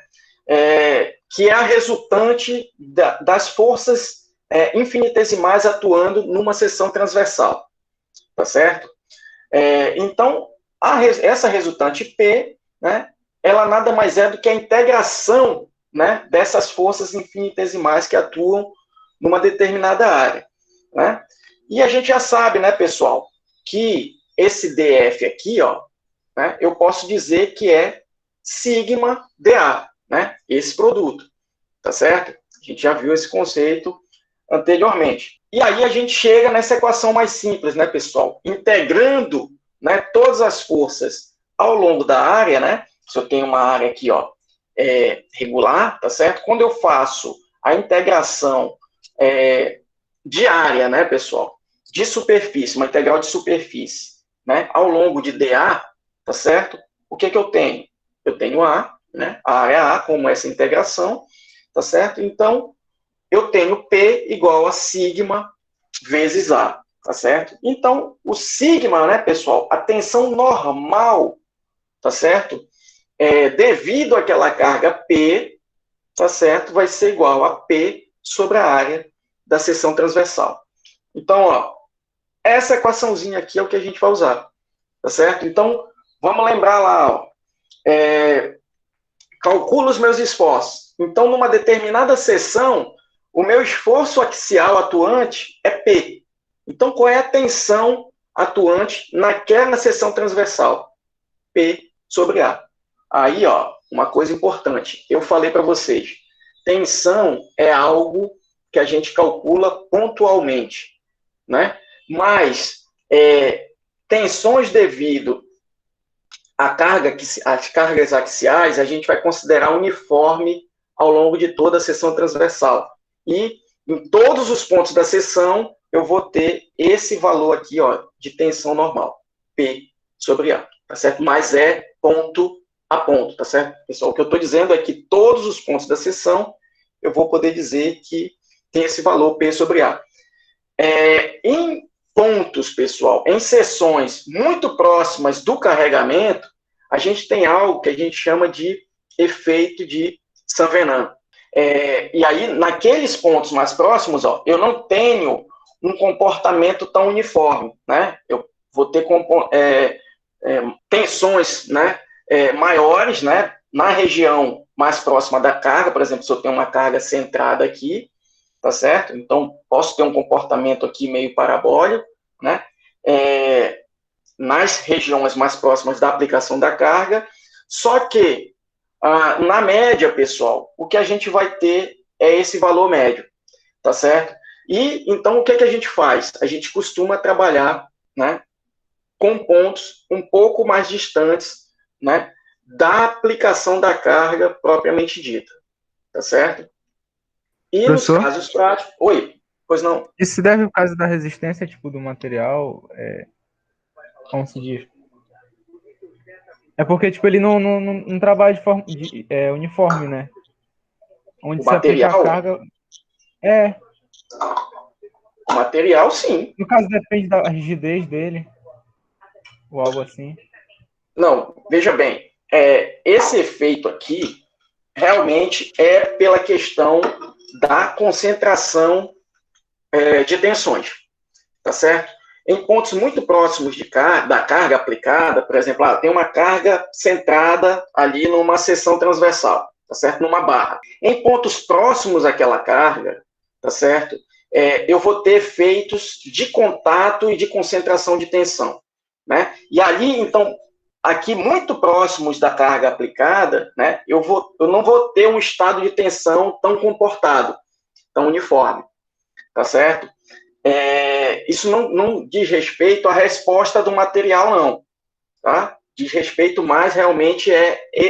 que é a resultante das forças infinitesimais atuando numa seção transversal, tá certo? Então, essa resultante P, né, ela nada mais é do que a integração, né, dessas forças infinitesimais que atuam numa determinada área, né? E a gente já sabe, né, pessoal, que esse DF aqui, ó, né, eu posso dizer que é sigma dA, né, esse produto, tá certo? A gente já viu esse conceito anteriormente. E aí a gente chega nessa equação mais simples, né, pessoal? Integrando, né, todas as forças ao longo da área, né? Se eu tenho uma área aqui, ó, regular, tá certo? Quando eu faço a integração de área, né, pessoal? De superfície, uma integral de superfície, né, ao longo de dA, tá certo? O que eu tenho? Eu tenho A, né, a área A, como essa integração, tá certo? Então, eu tenho P igual a sigma vezes A, tá certo? Então, o sigma, né, pessoal, a tensão normal, tá certo? Devido àquela carga P, tá certo? Vai ser igual a P sobre a área da seção transversal. Então, ó, essa equaçãozinha aqui é o que a gente vai usar, tá certo? Então, vamos lembrar lá, ó, calculo os meus esforços. Então, numa determinada seção, o meu esforço axial atuante é P. Então, qual é a tensão atuante naquela seção transversal? P sobre A. Aí, ó, uma coisa importante. Eu falei para vocês, tensão é algo que a gente calcula pontualmente, né? Mas tensões devido à carga, às cargas axiais, a gente vai considerar uniforme ao longo de toda a seção transversal. E em todos os pontos da seção, eu vou ter esse valor aqui, ó, de tensão normal, P sobre A, tá certo? Mas é ponto a ponto, tá certo? Pessoal, o que eu estou dizendo é que todos os pontos da seção, eu vou poder dizer que tem esse valor P sobre A. Em pontos, pessoal, em seções muito próximas do carregamento, a gente tem algo que a gente chama de efeito de Saint-Venant. E aí, naqueles pontos mais próximos, ó, eu não tenho um comportamento tão uniforme, né? Eu vou ter tensões, né, maiores, né, na região mais próxima da carga. Por exemplo, se eu tenho uma carga centrada aqui, tá certo? Então, posso ter um comportamento aqui meio parabólico, né? Nas regiões mais próximas da aplicação da carga, só que, na média, pessoal, o que a gente vai ter é esse valor médio, tá certo? E, então, o que a gente faz? A gente costuma trabalhar, né, com pontos um pouco mais distantes, né, da aplicação da carga propriamente dita, tá certo? E Professor? nos casos práticos... Oi, pois não? Isso se deve por causa da resistência, tipo, do material, como se diz? É porque, tipo, ele não trabalha de forma uniforme, né? Onde O se aplica a material? carga... O material, sim. No caso, depende da rigidez dele, ou algo assim. Não, veja bem, esse efeito aqui realmente é pela questão da concentração de tensões, tá certo? Em pontos muito próximos da carga aplicada, por exemplo, tem uma carga centrada ali numa seção transversal, tá certo? Numa barra. Em pontos próximos àquela carga, tá certo? Eu vou ter efeitos de contato e de concentração de tensão, né? E ali, então, aqui muito próximos da carga aplicada, né, eu não vou ter um estado de tensão tão comportado, tão uniforme, tá certo? Isso não diz respeito à resposta do material, não, tá? Diz respeito mais realmente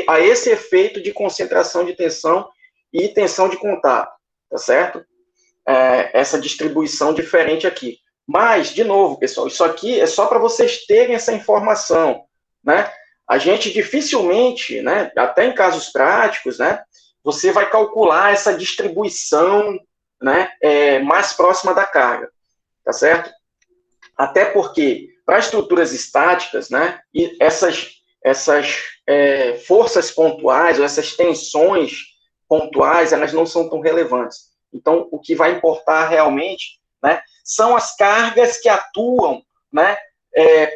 a esse efeito de concentração de tensão e tensão de contato, tá certo? Essa distribuição diferente aqui. Mas, de novo, pessoal, isso aqui é só para vocês terem essa informação, né? A gente dificilmente, né, até em casos práticos, né, você vai calcular essa distribuição, né, mais próxima da carga, tá certo? Até porque, para estruturas estáticas, né, e essas forças pontuais, ou essas tensões pontuais, elas não são tão relevantes. Então, o que vai importar realmente, né, são as cargas que atuam, né,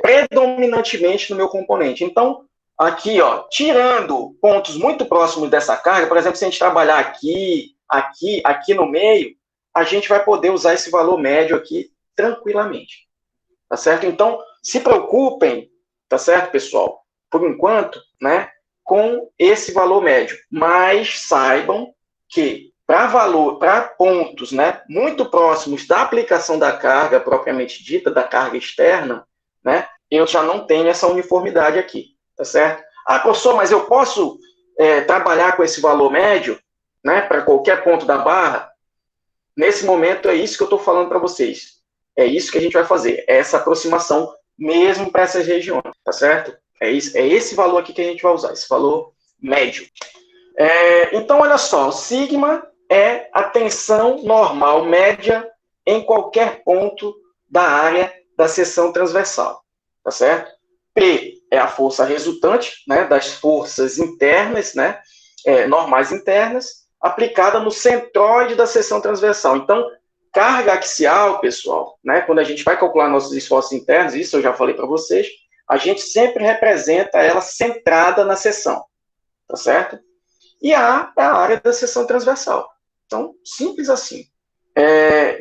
predominantemente no meu componente. Então, aqui, ó, tirando pontos muito próximos dessa carga, por exemplo, se a gente trabalhar aqui no meio, a gente vai poder usar esse valor médio aqui tranquilamente, tá certo? Então, se preocupem, tá certo, pessoal, por enquanto, né, com esse valor médio, mas saibam que para pontos, né, muito próximos da aplicação da carga propriamente dita, da carga externa, né, eu já não tenho essa uniformidade aqui, tá certo? Professor, mas eu posso trabalhar com esse valor médio, né, para qualquer ponto da barra? Nesse momento é isso que eu estou falando para vocês. É isso que a gente vai fazer, essa aproximação mesmo para essas regiões, tá certo? É esse valor aqui que a gente vai usar, esse valor médio. Então, olha só, o sigma é a tensão normal média em qualquer ponto da área da seção transversal, tá certo? P é a força resultante, né, das forças internas, né, normais internas, aplicada no centroide da seção transversal. Então, carga axial, pessoal, né, quando a gente vai calcular nossos esforços internos, isso eu já falei para vocês, a gente sempre representa ela centrada na seção, tá certo? e A é a área da seção transversal. Então, simples assim.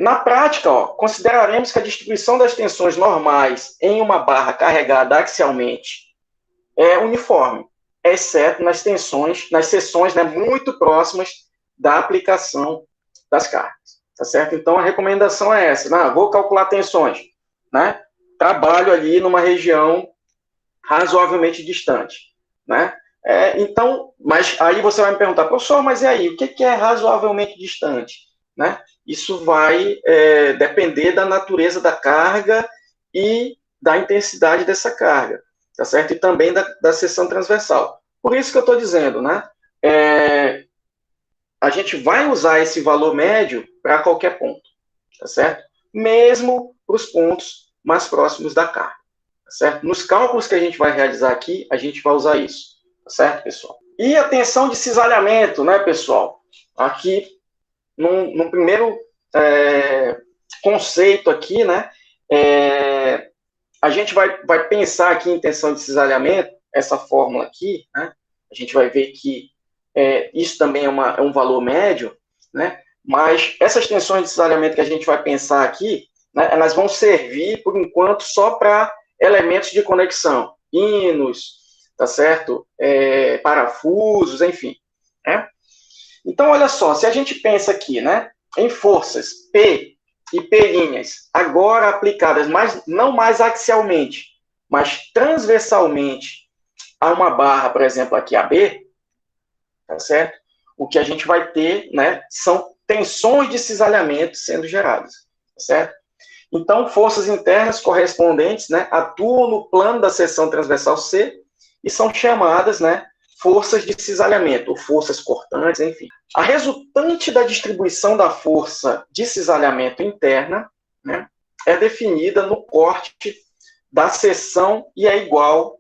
Na prática, consideraremos que a distribuição das tensões normais em uma barra carregada axialmente é uniforme, exceto nas seções, né, muito próximas da aplicação das cargas. Tá certo? Então, a recomendação é essa. Vou calcular tensões, né? Trabalho ali numa região razoavelmente distante, né? Então, mas aí você vai me perguntar, professor, mas e aí, o que é razoavelmente distante? Né? Isso vai depender da natureza da carga e da intensidade dessa carga, tá certo? E também da seção transversal. Por isso que eu estou dizendo, né? A gente vai usar esse valor médio para qualquer ponto, tá certo? Mesmo para os pontos mais próximos da carga, tá certo? Nos cálculos que a gente vai realizar aqui, a gente vai usar isso, tá certo, pessoal? E a tensão de cisalhamento, né, pessoal? Aqui, no primeiro conceito aqui, né, a gente vai pensar aqui em tensão de cisalhamento, essa fórmula aqui, né, a gente vai ver que isso também é um valor médio, né, mas essas tensões de cisalhamento que a gente vai pensar aqui, né, elas vão servir, por enquanto, só para elementos de conexão, pinos, tá certo? Parafusos, enfim. Né? Então, olha só, se a gente pensa aqui, né, em forças P e P', agora aplicadas não mais axialmente, mas transversalmente a uma barra, por exemplo, aqui AB, tá certo? O que a gente vai ter, né, são tensões de cisalhamento sendo geradas, tá certo? Então, forças internas correspondentes, né, atuam no plano da seção transversal C e são chamadas, né, forças de cisalhamento, ou forças cortantes, enfim. A resultante da distribuição da força de cisalhamento interna, né, é definida no corte da seção e é igual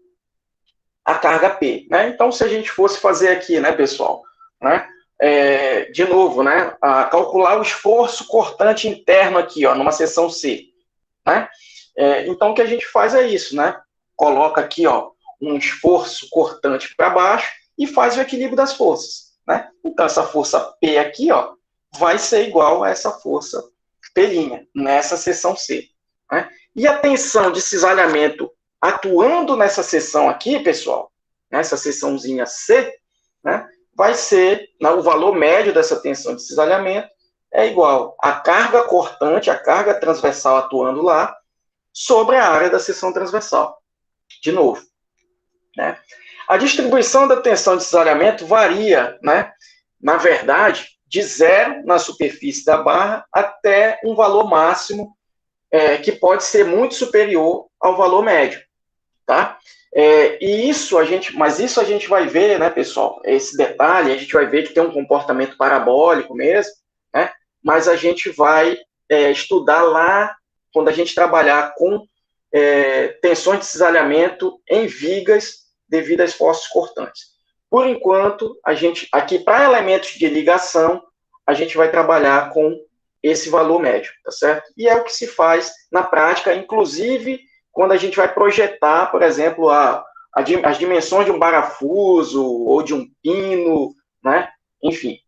à carga P. Né? Então, se a gente fosse fazer aqui, né, pessoal, né, de novo, né, calcular o esforço cortante interno aqui, numa seção C. Né? Então, o que a gente faz é isso, né? Coloca aqui, um esforço cortante para baixo e faz o equilíbrio das forças. Né? Então, essa força P aqui, vai ser igual a essa força P' nessa seção C. Né? E a tensão de cisalhamento atuando nessa seção aqui, pessoal, nessa seçãozinha C, né, vai ser, o valor médio dessa tensão de cisalhamento é igual à carga cortante, a carga transversal atuando lá, sobre a área da seção transversal. De novo. Né? A distribuição da tensão de cisalhamento varia, né, na verdade, de zero na superfície da barra até um valor máximo que pode ser muito superior ao valor médio. Tá? Mas isso a gente vai ver, né, pessoal, esse detalhe, a gente vai ver que tem um comportamento parabólico mesmo, né, mas a gente vai estudar lá, quando a gente trabalhar com tensões de cisalhamento em vigas devido a esforços cortantes. Por enquanto, aqui para elementos de ligação, a gente vai trabalhar com esse valor médio, tá certo? E é o que se faz na prática, inclusive quando a gente vai projetar, por exemplo, as dimensões de um parafuso ou de um pino, né? Enfim,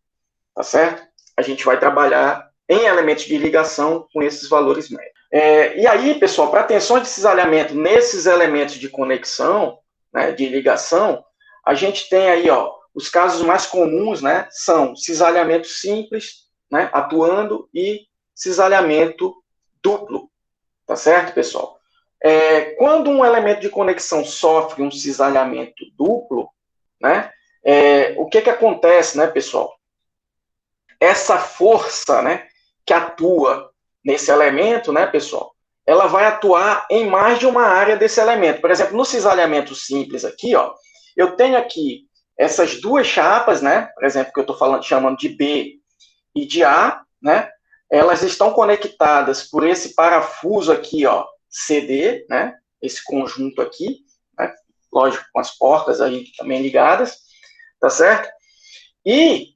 tá certo? A gente vai trabalhar em elementos de ligação com esses valores médios. E aí, pessoal, para tensões de cisalhamento nesses elementos de conexão, né, de ligação, a gente tem aí, os casos mais comuns, né, são cisalhamento simples, né, atuando, e cisalhamento duplo, tá certo, pessoal? Quando um elemento de conexão sofre um cisalhamento duplo, né, o que acontece, né, pessoal? Essa força, né, que atua nesse elemento, né, pessoal, ela vai atuar em mais de uma área desse elemento. Por exemplo, no cisalhamento simples aqui, eu tenho aqui essas duas chapas, né, por exemplo, que eu estou chamando de B e de A, né, elas estão conectadas por esse parafuso aqui, CD, né, esse conjunto aqui, né, lógico, com as portas aí também ligadas, tá certo? E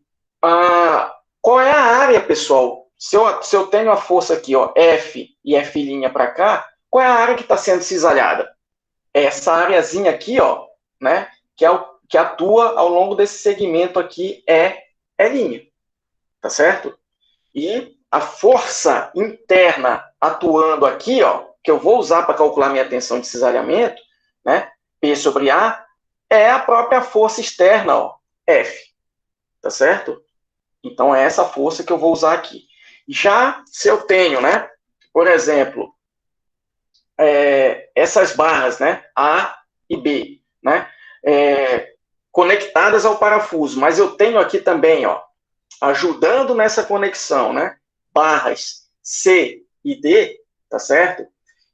qual é a área, pessoal? Se eu tenho a força aqui, F e F' para cá, qual é a área que está sendo cisalhada? Essa areazinha aqui, né, que é que atua ao longo desse segmento aqui é L', tá certo? E a força interna atuando aqui, ó, que eu vou usar para calcular minha tensão de cisalhamento, né, P sobre A, é a própria força externa, ó, F, tá certo? Então, é essa força que eu vou usar aqui. Já se eu tenho, né, por exemplo, essas barras, né, A e B, né, conectadas ao parafuso, mas eu tenho aqui também, ó, ajudando nessa conexão, né, barras C e D, tá certo?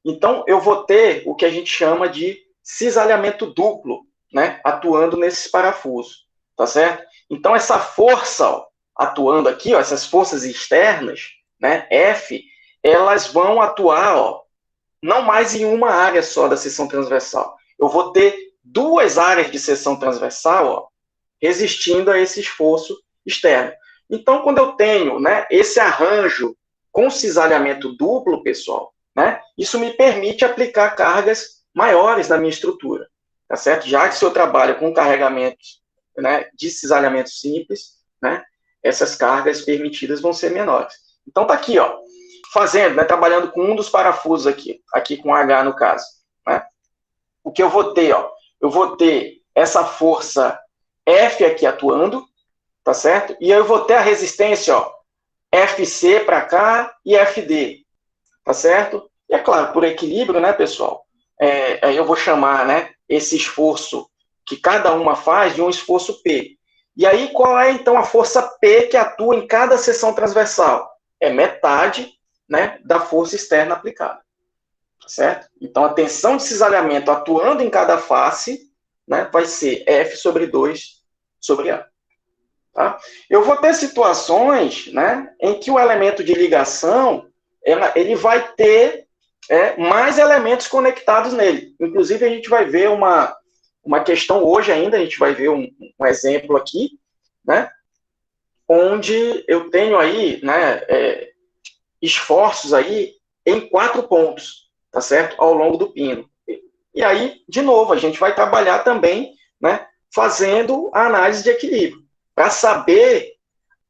Então, eu vou ter o que a gente chama de cisalhamento duplo, né, atuando nesses parafusos, tá certo? Então, essa força, ó, atuando aqui, ó, essas forças externas, né, F, elas vão atuar, ó, não mais em uma área só da seção transversal. Eu vou ter duas áreas de seção transversal, ó, resistindo a esse esforço externo. Então, quando eu tenho, né, esse arranjo com cisalhamento duplo, pessoal, né, isso me permite aplicar cargas maiores na minha estrutura, tá certo? Já que se eu trabalho com carregamentos, né, de cisalhamento simples, né, essas cargas permitidas vão ser menores. Então, tá aqui, ó, fazendo, né, trabalhando com um dos parafusos aqui com H no caso, né? O que eu vou ter, ó, eu vou ter essa força F aqui atuando, tá certo? E eu vou ter a resistência, ó, FC para cá e FD, tá certo? E é claro, por equilíbrio, né, pessoal? Aí eu vou chamar, né, esse esforço que cada uma faz de um esforço P. E aí, qual é, então, a força P que atua em cada seção transversal? É metade, né, da força externa aplicada, tá certo? Então, a tensão de cisalhamento atuando em cada face, né, vai ser F sobre 2 sobre A. Tá? Eu vou ter situações, né, em que o elemento de ligação ele vai ter mais elementos conectados nele. Inclusive, a gente vai ver uma questão hoje ainda, a gente vai ver um exemplo aqui, né, onde eu tenho aí, né, esforços aí em 4 pontos, tá certo? Ao longo do pino. E aí, de novo, a gente vai trabalhar também, né, fazendo a análise de equilíbrio, para saber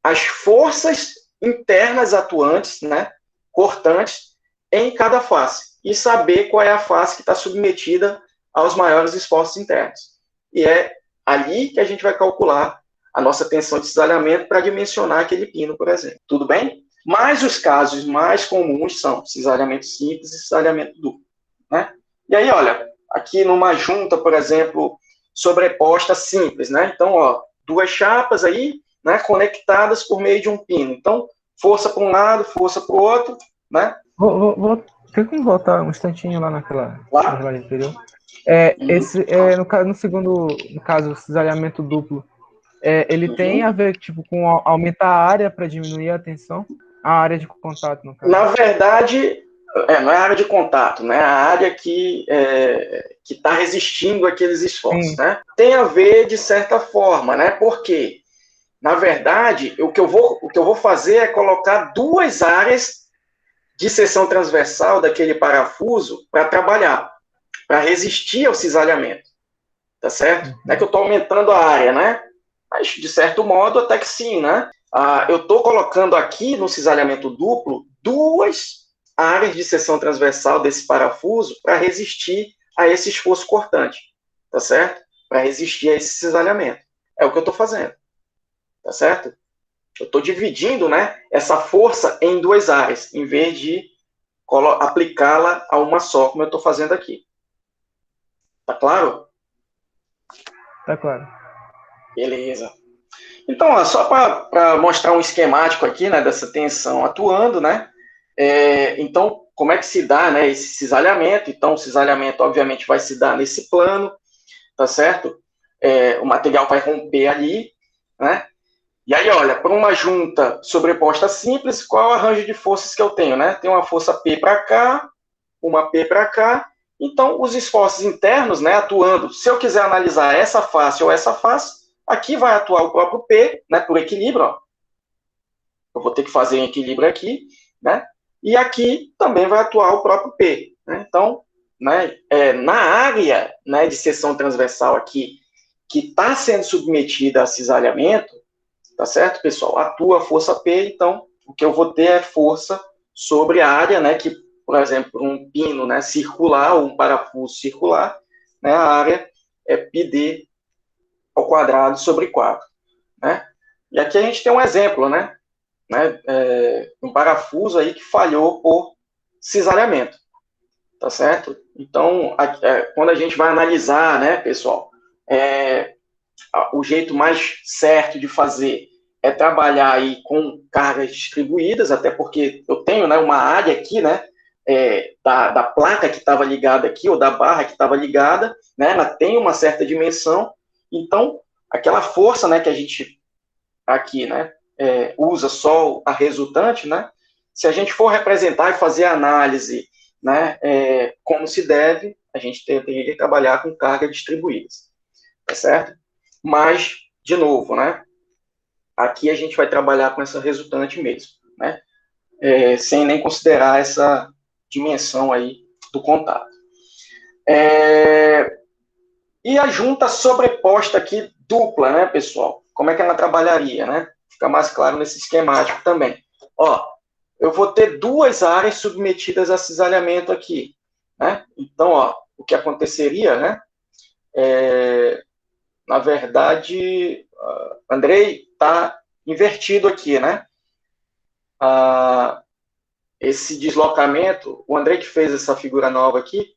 as forças internas atuantes, né, cortantes, em cada face, e saber qual é a face que está submetida aos maiores esforços internos. E é ali que a gente vai calcular a nossa tensão de cisalhamento para dimensionar aquele pino, por exemplo. Tudo bem? Mas os casos mais comuns são cisalhamento simples e cisalhamento duplo, né? E aí, olha, aqui numa junta, por exemplo, sobreposta simples, né? Então, ó, duas chapas aí, né, conectadas por meio de um pino. Então, força para um lado, força para o outro, né? Vou ter como voltar um instantinho lá naquela imagem anterior. No caso, o cisalhamento duplo, ele tem a ver tipo, com aumentar a área para diminuir a tensão? A área de contato, no caso. Na verdade, não é a área de contato, né? A área que está resistindo àqueles esforços, né? Tem a ver de certa forma, né? Porque, na verdade, o que eu vou fazer é colocar duas áreas de seção transversal daquele parafuso para trabalhar, para resistir ao cisalhamento, tá certo? Não é que eu estou aumentando a área, né? Mas, de certo modo, até que sim, né? Eu estou colocando aqui no cisalhamento duplo duas áreas de seção transversal desse parafuso para resistir a esse esforço cortante, tá certo? Para resistir a esse cisalhamento. É o que eu estou fazendo, tá certo? Eu estou dividindo, né, essa força em duas áreas, em vez de aplicá-la a uma só, como eu estou fazendo aqui. Tá claro? Tá claro. Beleza. Então, ó, só para mostrar um esquemático aqui, né, dessa tensão atuando, né? Então, como é que se dá, né, esse cisalhamento? Então, o cisalhamento, obviamente, vai se dar nesse plano, tá certo? O material vai romper ali, né? E aí, olha, para uma junta sobreposta simples, qual é o arranjo de forças que eu tenho, né? Tem uma força P para cá, uma P para cá. Então, os esforços internos, né, atuando, se eu quiser analisar essa face ou essa face, aqui vai atuar o próprio P, né, por equilíbrio, ó. Eu vou ter que fazer um equilíbrio aqui, né? E aqui também vai atuar o próprio P, né? Então, né, na área, né, de seção transversal aqui que está sendo submetida a cisalhamento, tá certo, pessoal? Atua a força P, então o que eu vou ter é força sobre a área, né, que, por exemplo, um pino, né, circular, ou um parafuso circular, né, a área é πd ao quadrado sobre 4, né? E aqui a gente tem um exemplo, né, um parafuso aí que falhou por cisalhamento, tá certo? Então, quando a gente vai analisar, né, pessoal, o jeito mais certo de fazer é trabalhar aí com cargas distribuídas, até porque eu tenho, né, uma área aqui, né, da placa que estava ligada aqui, ou da barra que estava ligada, né, ela tem uma certa dimensão, então, aquela força, né, que a gente aqui, né, usa só a resultante, né, se a gente for representar e fazer a análise, né, como se deve, a gente teria que trabalhar com cargas distribuídas, tá certo? Mas, de novo, né, aqui a gente vai trabalhar com essa resultante mesmo, né, sem nem considerar essa dimensão aí do contato. E a junta sobreposta aqui dupla, né, pessoal? Como é que ela trabalharia, né? Fica mais claro nesse esquemático também. Ó, eu vou ter duas áreas submetidas a cisalhamento aqui, né? Então, ó, o que aconteceria, né? Na verdade, Andrei, está invertido aqui, né? Esse deslocamento, o Andrei que fez essa figura nova aqui,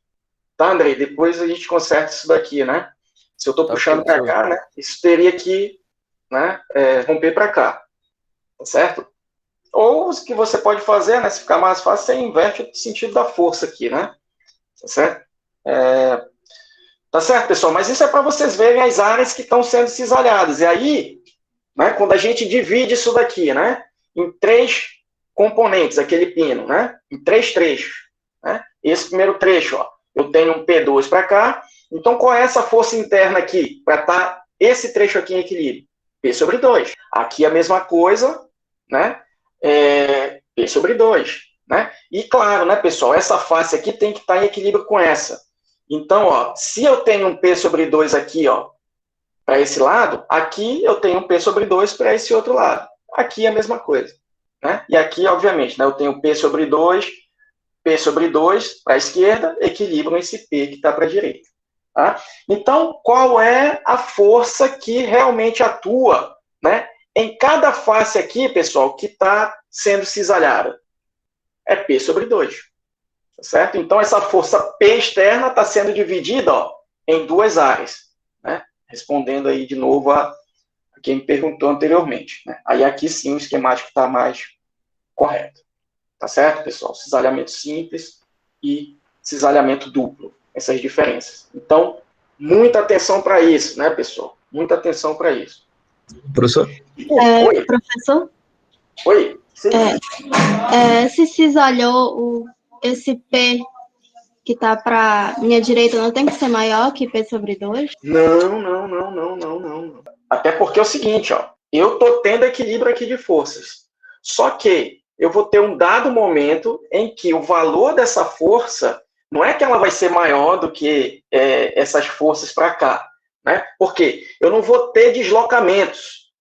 tá, Andrei? Depois a gente conserta isso daqui, né? Se eu estou puxando para cá, né? Isso teria que, né, romper para cá, tá certo? Ou o que você pode fazer, né? Se ficar mais fácil, você inverte o sentido da força aqui, né? Tá certo? Tá certo, pessoal? Mas isso é para vocês verem as áreas que estão sendo cisalhadas. E aí, né, quando a gente divide isso daqui, né, em 3 componentes, aquele pino, né, em 3 trechos, né, esse primeiro trecho, ó, eu tenho um P2 para cá, então qual é essa força interna aqui, para estar esse trecho aqui em equilíbrio? P sobre 2. Aqui a mesma coisa, né, P sobre 2, né, e claro, né, pessoal, essa face aqui tem que estar em equilíbrio com essa. Então, ó, se eu tenho um P sobre 2 aqui, ó, para esse lado, aqui eu tenho um P sobre 2 para esse outro lado. Aqui é a mesma coisa, né? E aqui, obviamente, né, eu tenho P sobre 2 para a esquerda, equilibram esse P que está para a direita. Tá? Então, qual é a força que realmente atua, né, em cada face aqui, pessoal, que está sendo cisalhada? É P sobre 2. Tá certo? Então, essa força P externa está sendo dividida, ó, em duas áreas, né? Respondendo aí de novo a quem me perguntou anteriormente, né? Aí aqui sim o esquemático está mais correto. Tá certo, pessoal? Cisalhamento simples e cisalhamento duplo. Essas diferenças. Então, muita atenção para isso, né, pessoal? Muita atenção para isso. Professor? Oi. Professor? Oi. Sim. Se cisalhou esse P que está para minha direita, não tem que ser maior que P sobre 2? Não. Até porque é o seguinte, ó, eu estou tendo equilíbrio aqui de forças. Só que eu vou ter um dado momento em que o valor dessa força não é que ela vai ser maior do que essas forças para cá, né? Porque eu não vou ter deslocamentos.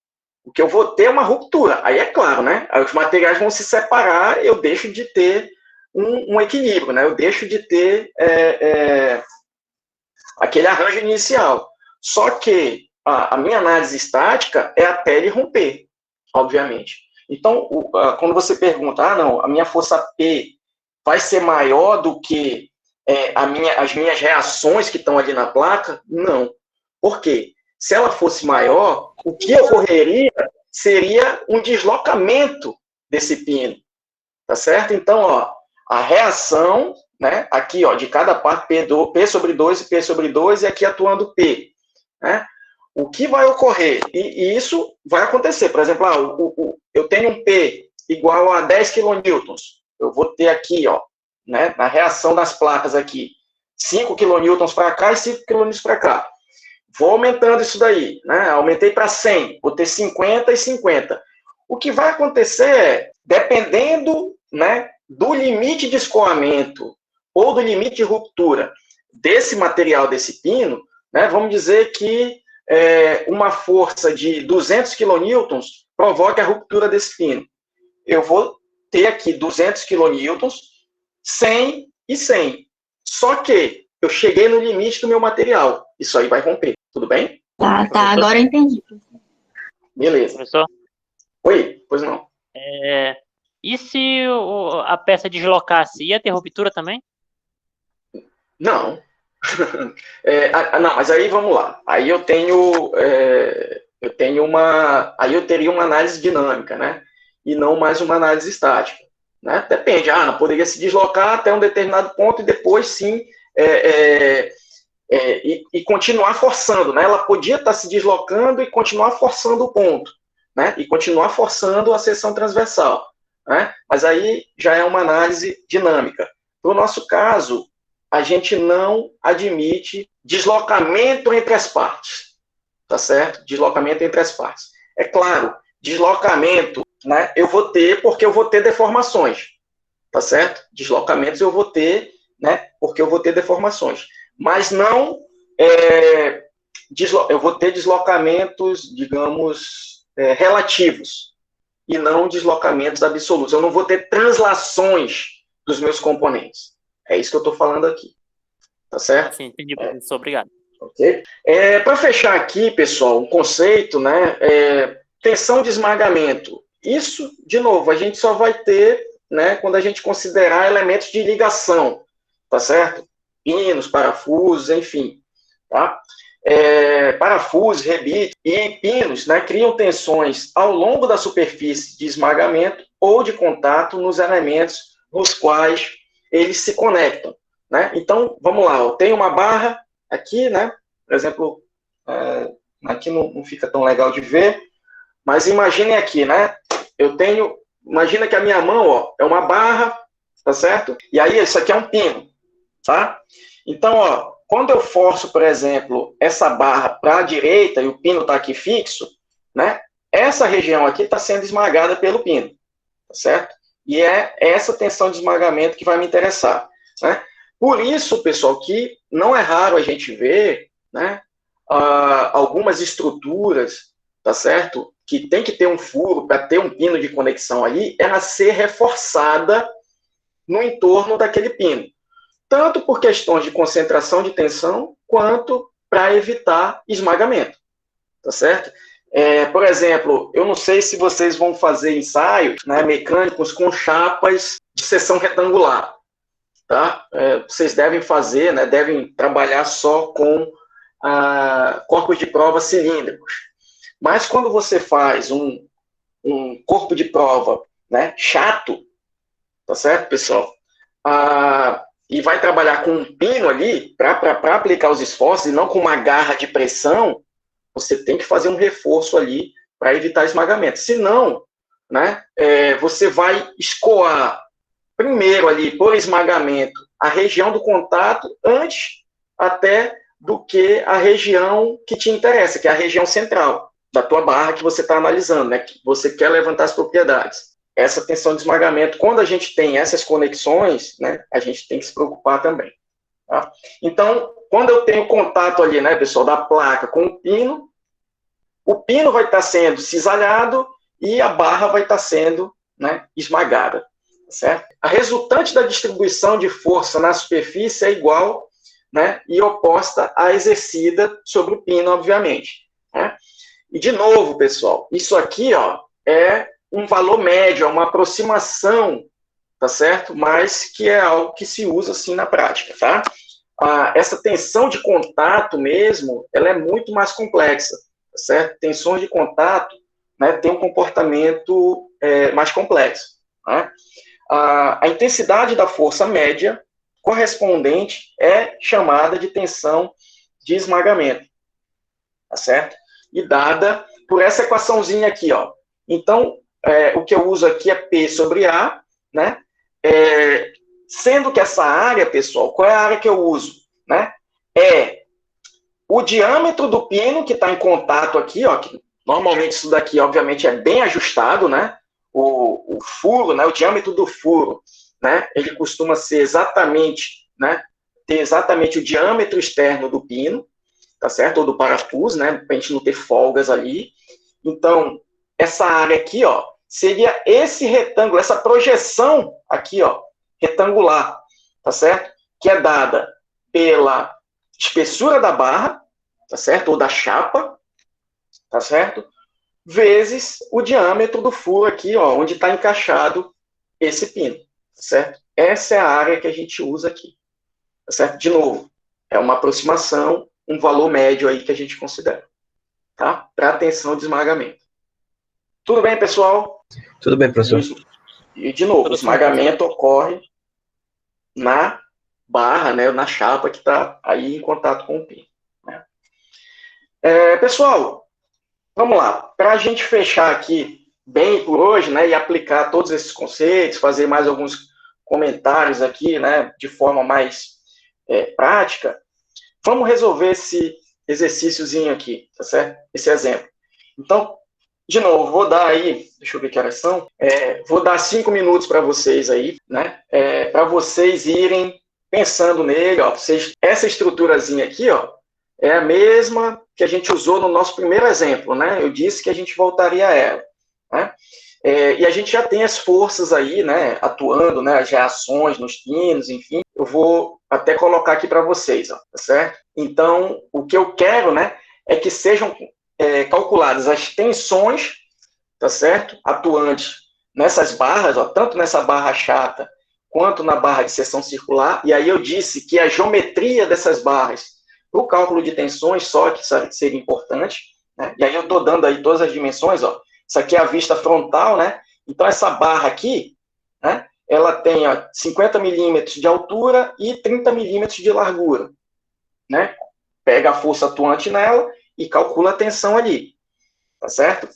O que eu vou ter é uma ruptura. Aí é claro, né? Aí os materiais vão se separar, eu deixo de ter um equilíbrio, né? Eu deixo de ter aquele arranjo inicial. Só que a minha análise estática é até ele romper, obviamente. Então, quando você pergunta, não, a minha força P vai ser maior do que as minhas reações que estão ali na placa? Não. Por quê? Se ela fosse maior, o que ocorreria seria um deslocamento desse pino. Tá certo? Então, ó, a reação, né, aqui, ó, de cada parte, P sobre 2 e P sobre 2, e aqui atuando P. Né? O que vai ocorrer? E isso vai acontecer. Por exemplo, eu tenho um P igual a 10 kN. Eu vou ter aqui, ó, né, na reação das placas aqui, 5 kN para cá e 5 kN para cá. Vou aumentando isso daí, né? Aumentei para 100, vou ter 50 e 50. O que vai acontecer é, dependendo, né, do limite de escoamento ou do limite de ruptura desse material, desse pino, né, vamos dizer que uma força de 200 quilonewtons provoque a ruptura desse pino. Eu vou ter aqui 200 quilonewtons, 100 e 100. Só que eu cheguei no limite do meu material. Isso aí vai romper. Tudo bem? Tá, agora eu entendi. Beleza. Professor? Oi, pois não. E se a peça deslocasse, ia ter ruptura também? Não. Não, mas aí vamos lá. Aí eu tenho, aí eu teria uma análise dinâmica, né? E não mais uma análise estática, né? Depende. Não poderia se deslocar até um determinado ponto e depois sim e continuar forçando, né? Ela podia estar se deslocando e continuar forçando o ponto, né? E continuar forçando a seção transversal, né? Mas aí já é uma análise dinâmica. No nosso caso, a gente não admite deslocamento entre as partes, tá certo? Deslocamento entre as partes. É claro, deslocamento, né? Eu vou ter porque eu vou ter deformações, tá certo? Deslocamentos eu vou ter, né? Porque eu vou ter deformações. Mas não, eu vou ter deslocamentos, digamos, relativos, e não deslocamentos absolutos. Eu não vou ter translações dos meus componentes. É isso que eu estou falando aqui. Tá certo? Sim, entendi, professor. Obrigado. Ok? Para fechar aqui, pessoal, um conceito, né? Tensão de esmagamento. Isso, de novo, a gente só vai ter, né, quando a gente considerar elementos de ligação. Tá certo? Pinos, parafusos, enfim. Tá? Parafusos, rebites e pinos, né, criam tensões ao longo da superfície de esmagamento ou de contato nos elementos nos quais eles se conectam, né? Então, vamos lá, eu tenho uma barra aqui, né? Por exemplo, aqui não fica tão legal de ver, mas imaginem aqui, né? Imagina que a minha mão, ó, é uma barra, tá certo? E aí, isso aqui é um pino, tá? Então, ó, quando eu forço, por exemplo, essa barra para a direita e o pino está aqui fixo, né? Essa região aqui está sendo esmagada pelo pino, tá certo? E é essa tensão de esmagamento que vai me interessar, né? Por isso, pessoal, que não é raro a gente ver, né, algumas estruturas, tá certo? Que tem que ter um furo para ter um pino de conexão ali, ela ser reforçada no entorno daquele pino. Tanto por questões de concentração de tensão, quanto para evitar esmagamento, tá certo? Por exemplo, eu não sei se vocês vão fazer ensaios, né, mecânicos com chapas de seção retangular, tá? Vocês devem fazer, né, devem trabalhar só com corpos de prova cilíndricos. Mas quando você faz um corpo de prova, né, chato, tá certo, pessoal? E vai trabalhar com um pino ali para aplicar os esforços e não com uma garra de pressão, você tem que fazer um reforço ali para evitar esmagamento. Senão, né, você vai escoar primeiro ali, por esmagamento, a região do contato antes até do que a região que te interessa, que é a região central da tua barra que você está analisando, né, que você quer levantar as propriedades. Essa tensão de esmagamento, quando a gente tem essas conexões, né, a gente tem que se preocupar também. Tá? Então, quando eu tenho contato ali, né, pessoal, da placa com o pino vai estar sendo cisalhado e a barra vai estar sendo, né, esmagada. Certo? A resultante da distribuição de força na superfície é igual, né, e oposta à exercida sobre o pino, obviamente. Né? E, de novo, pessoal, isso aqui, ó, é um valor médio, é uma aproximação, tá certo? Mas que é algo que se usa, assim, na prática, tá? Essa tensão de contato mesmo, ela é muito mais complexa, tá certo? Tensões de contato, né, tem um comportamento mais complexo, né? A intensidade da força média correspondente é chamada de tensão de esmagamento, tá certo? E dada por essa equaçãozinha aqui, ó. Então, o que eu uso aqui é P sobre A, né? Sendo que essa área, pessoal, qual é a área que eu uso, né? É o diâmetro do pino que está em contato aqui, ó. Que normalmente isso daqui, obviamente, é bem ajustado, né? O furo, né, o diâmetro do furo, né, ele costuma ser exatamente, né, ter exatamente o diâmetro externo do pino, tá certo? Ou do parafuso, né? Para a gente não ter folgas ali. Então, essa área aqui, ó, seria esse retângulo, essa projeção aqui, ó, retangular, tá certo? Que é dada pela espessura da barra, tá certo? Ou da chapa, tá certo? Vezes o diâmetro do furo aqui, ó, onde está encaixado esse pino, tá certo? Essa é a área que a gente usa aqui, tá certo? De novo, é uma aproximação, um valor médio aí que a gente considera, tá? Para tensão de esmagamento. Tudo bem, pessoal? Tudo bem, professor. E, de novo, o esmagamento ocorre na barra, né, na chapa que está aí em contato com o pino. Né? Pessoal, vamos lá. Para a gente fechar aqui bem por hoje, né, e aplicar todos esses conceitos, fazer mais alguns comentários aqui, né, de forma mais prática, vamos resolver esse exercíciozinho aqui, tá certo? Esse exemplo. Então, de novo, vou dar aí, deixa eu ver que horas são, vou dar 5 minutos para vocês aí, né, para vocês irem pensando nele, ó, essa estruturazinha aqui, ó, é a mesma que a gente usou no nosso primeiro exemplo, né, eu disse que a gente voltaria a ela, né, e a gente já tem as forças aí, né, atuando, né, as reações nos pinos, enfim, eu vou até colocar aqui para vocês, ó, tá certo? Então, o que eu quero, né, é que sejam calculadas as tensões, tá certo? Atuantes nessas barras, ó, tanto nessa barra chata quanto na barra de seção circular. E aí eu disse que a geometria dessas barras, para o cálculo de tensões, só que seria importante, né? E aí eu estou dando aí todas as dimensões, ó. Isso aqui é a vista frontal, né? Então essa barra aqui, né? Ela tem, ó, 50 milímetros de altura e 30 milímetros de largura, né? Pega a força atuante nela e calcula a tensão ali, tá certo?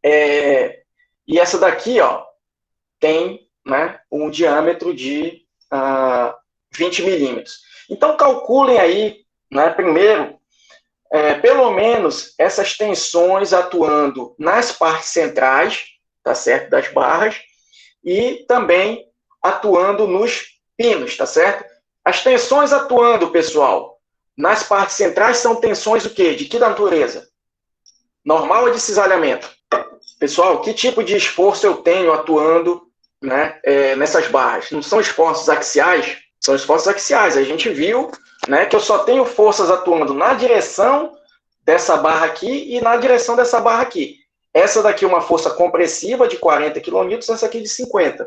E essa daqui, ó, tem, né, um diâmetro de 20 milímetros. Então, calculem aí, né, primeiro, pelo menos essas tensões atuando nas partes centrais, tá certo, das barras, e também atuando nos pinos, tá certo? As tensões atuando, pessoal, nas partes centrais são tensões o quê? De que natureza? Normal ou de cisalhamento? Pessoal, que tipo de esforço eu tenho atuando, né, nessas barras? Não são esforços axiais? São esforços axiais. A gente viu, né, que eu só tenho forças atuando na direção dessa barra aqui e na direção dessa barra aqui. Essa daqui é uma força compressiva de 40 kN, essa aqui de 50.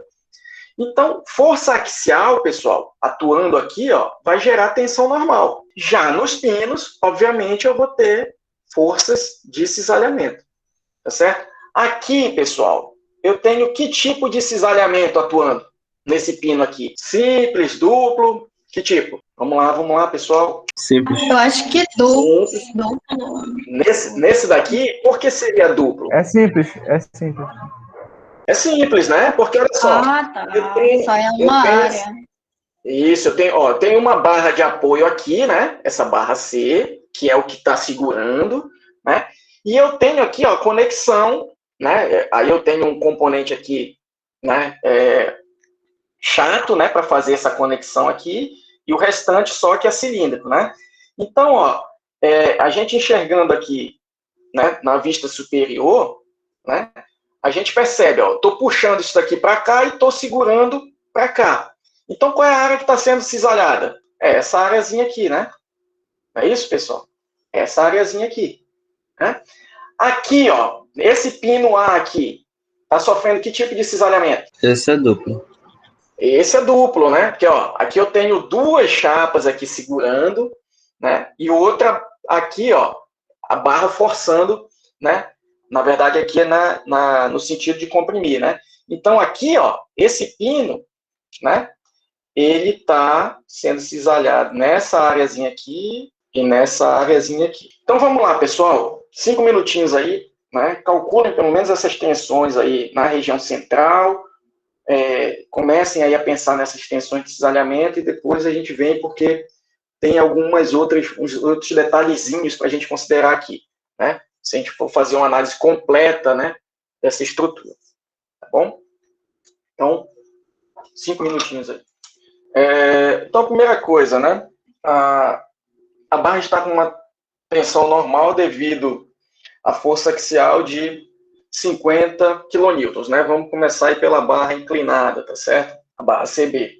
Então, força axial, pessoal, atuando aqui, ó, vai gerar tensão normal. Já nos pinos, obviamente, eu vou ter forças de cisalhamento, tá certo? Aqui, pessoal, eu tenho que tipo de cisalhamento atuando nesse pino aqui? Simples, duplo, que tipo? Vamos lá, pessoal. Simples. Eu acho que duplo. Nesse daqui, por que seria duplo? É simples, é simples. É simples, né? Porque, olha só. Tá. Só é uma área. Isso, eu tenho uma barra de apoio aqui, né? Essa barra C, que é o que está segurando, né? E eu tenho aqui, ó, conexão, né? Aí eu tenho um componente aqui, né? Chato, né? Para fazer essa conexão aqui, e o restante só que é cilíndrico, né? Então, ó, a gente enxergando aqui, né? Na vista superior, né? A gente percebe, ó, estou puxando isso daqui para cá e estou segurando para cá. Então, qual é a área que está sendo cisalhada? É essa areazinha aqui, né? Não é isso, pessoal? Essa areazinha aqui. Né? Aqui, ó, esse pino A aqui, está sofrendo que tipo de cisalhamento? Esse é duplo. Esse é duplo, né? Porque, ó, aqui eu tenho duas chapas aqui segurando, né? E outra aqui, ó, a barra forçando, né? Na verdade, aqui é no sentido de comprimir, né? Então, aqui, ó, esse pino, né? Ele está sendo cisalhado nessa areazinha aqui e nessa areazinha aqui. Então, vamos lá, pessoal. 5 minutinhos aí, né? Calculem pelo menos essas tensões aí na região central. Comecem aí a pensar nessas tensões de cisalhamento e depois a gente vem porque tem uns outros detalhezinhos para a gente considerar aqui, né? Se a gente for fazer uma análise completa, né, dessa estrutura, tá bom? Então, 5 minutinhos aí. Então, a primeira coisa, né, a a barra está com uma tensão normal devido à força axial de 50 kN, né? Vamos começar aí pela barra inclinada, tá certo? A barra CB.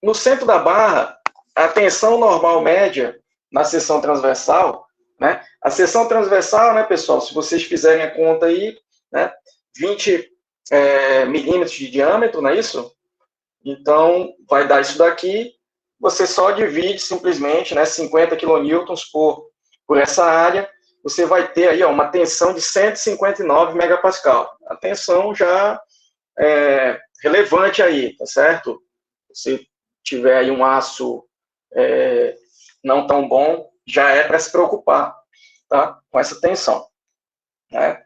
No centro da barra, a tensão normal média na seção transversal, né? A seção transversal, né, pessoal, se vocês fizerem a conta aí, né, 20 milímetros de diâmetro, não é isso? Então, vai dar isso daqui, você só divide simplesmente, né, 50 kN por essa área, você vai ter aí, ó, uma tensão de 159 megapascal. A tensão já é relevante aí, tá certo? Se tiver aí um aço não tão bom, já é para se preocupar, tá? Com essa tensão, né?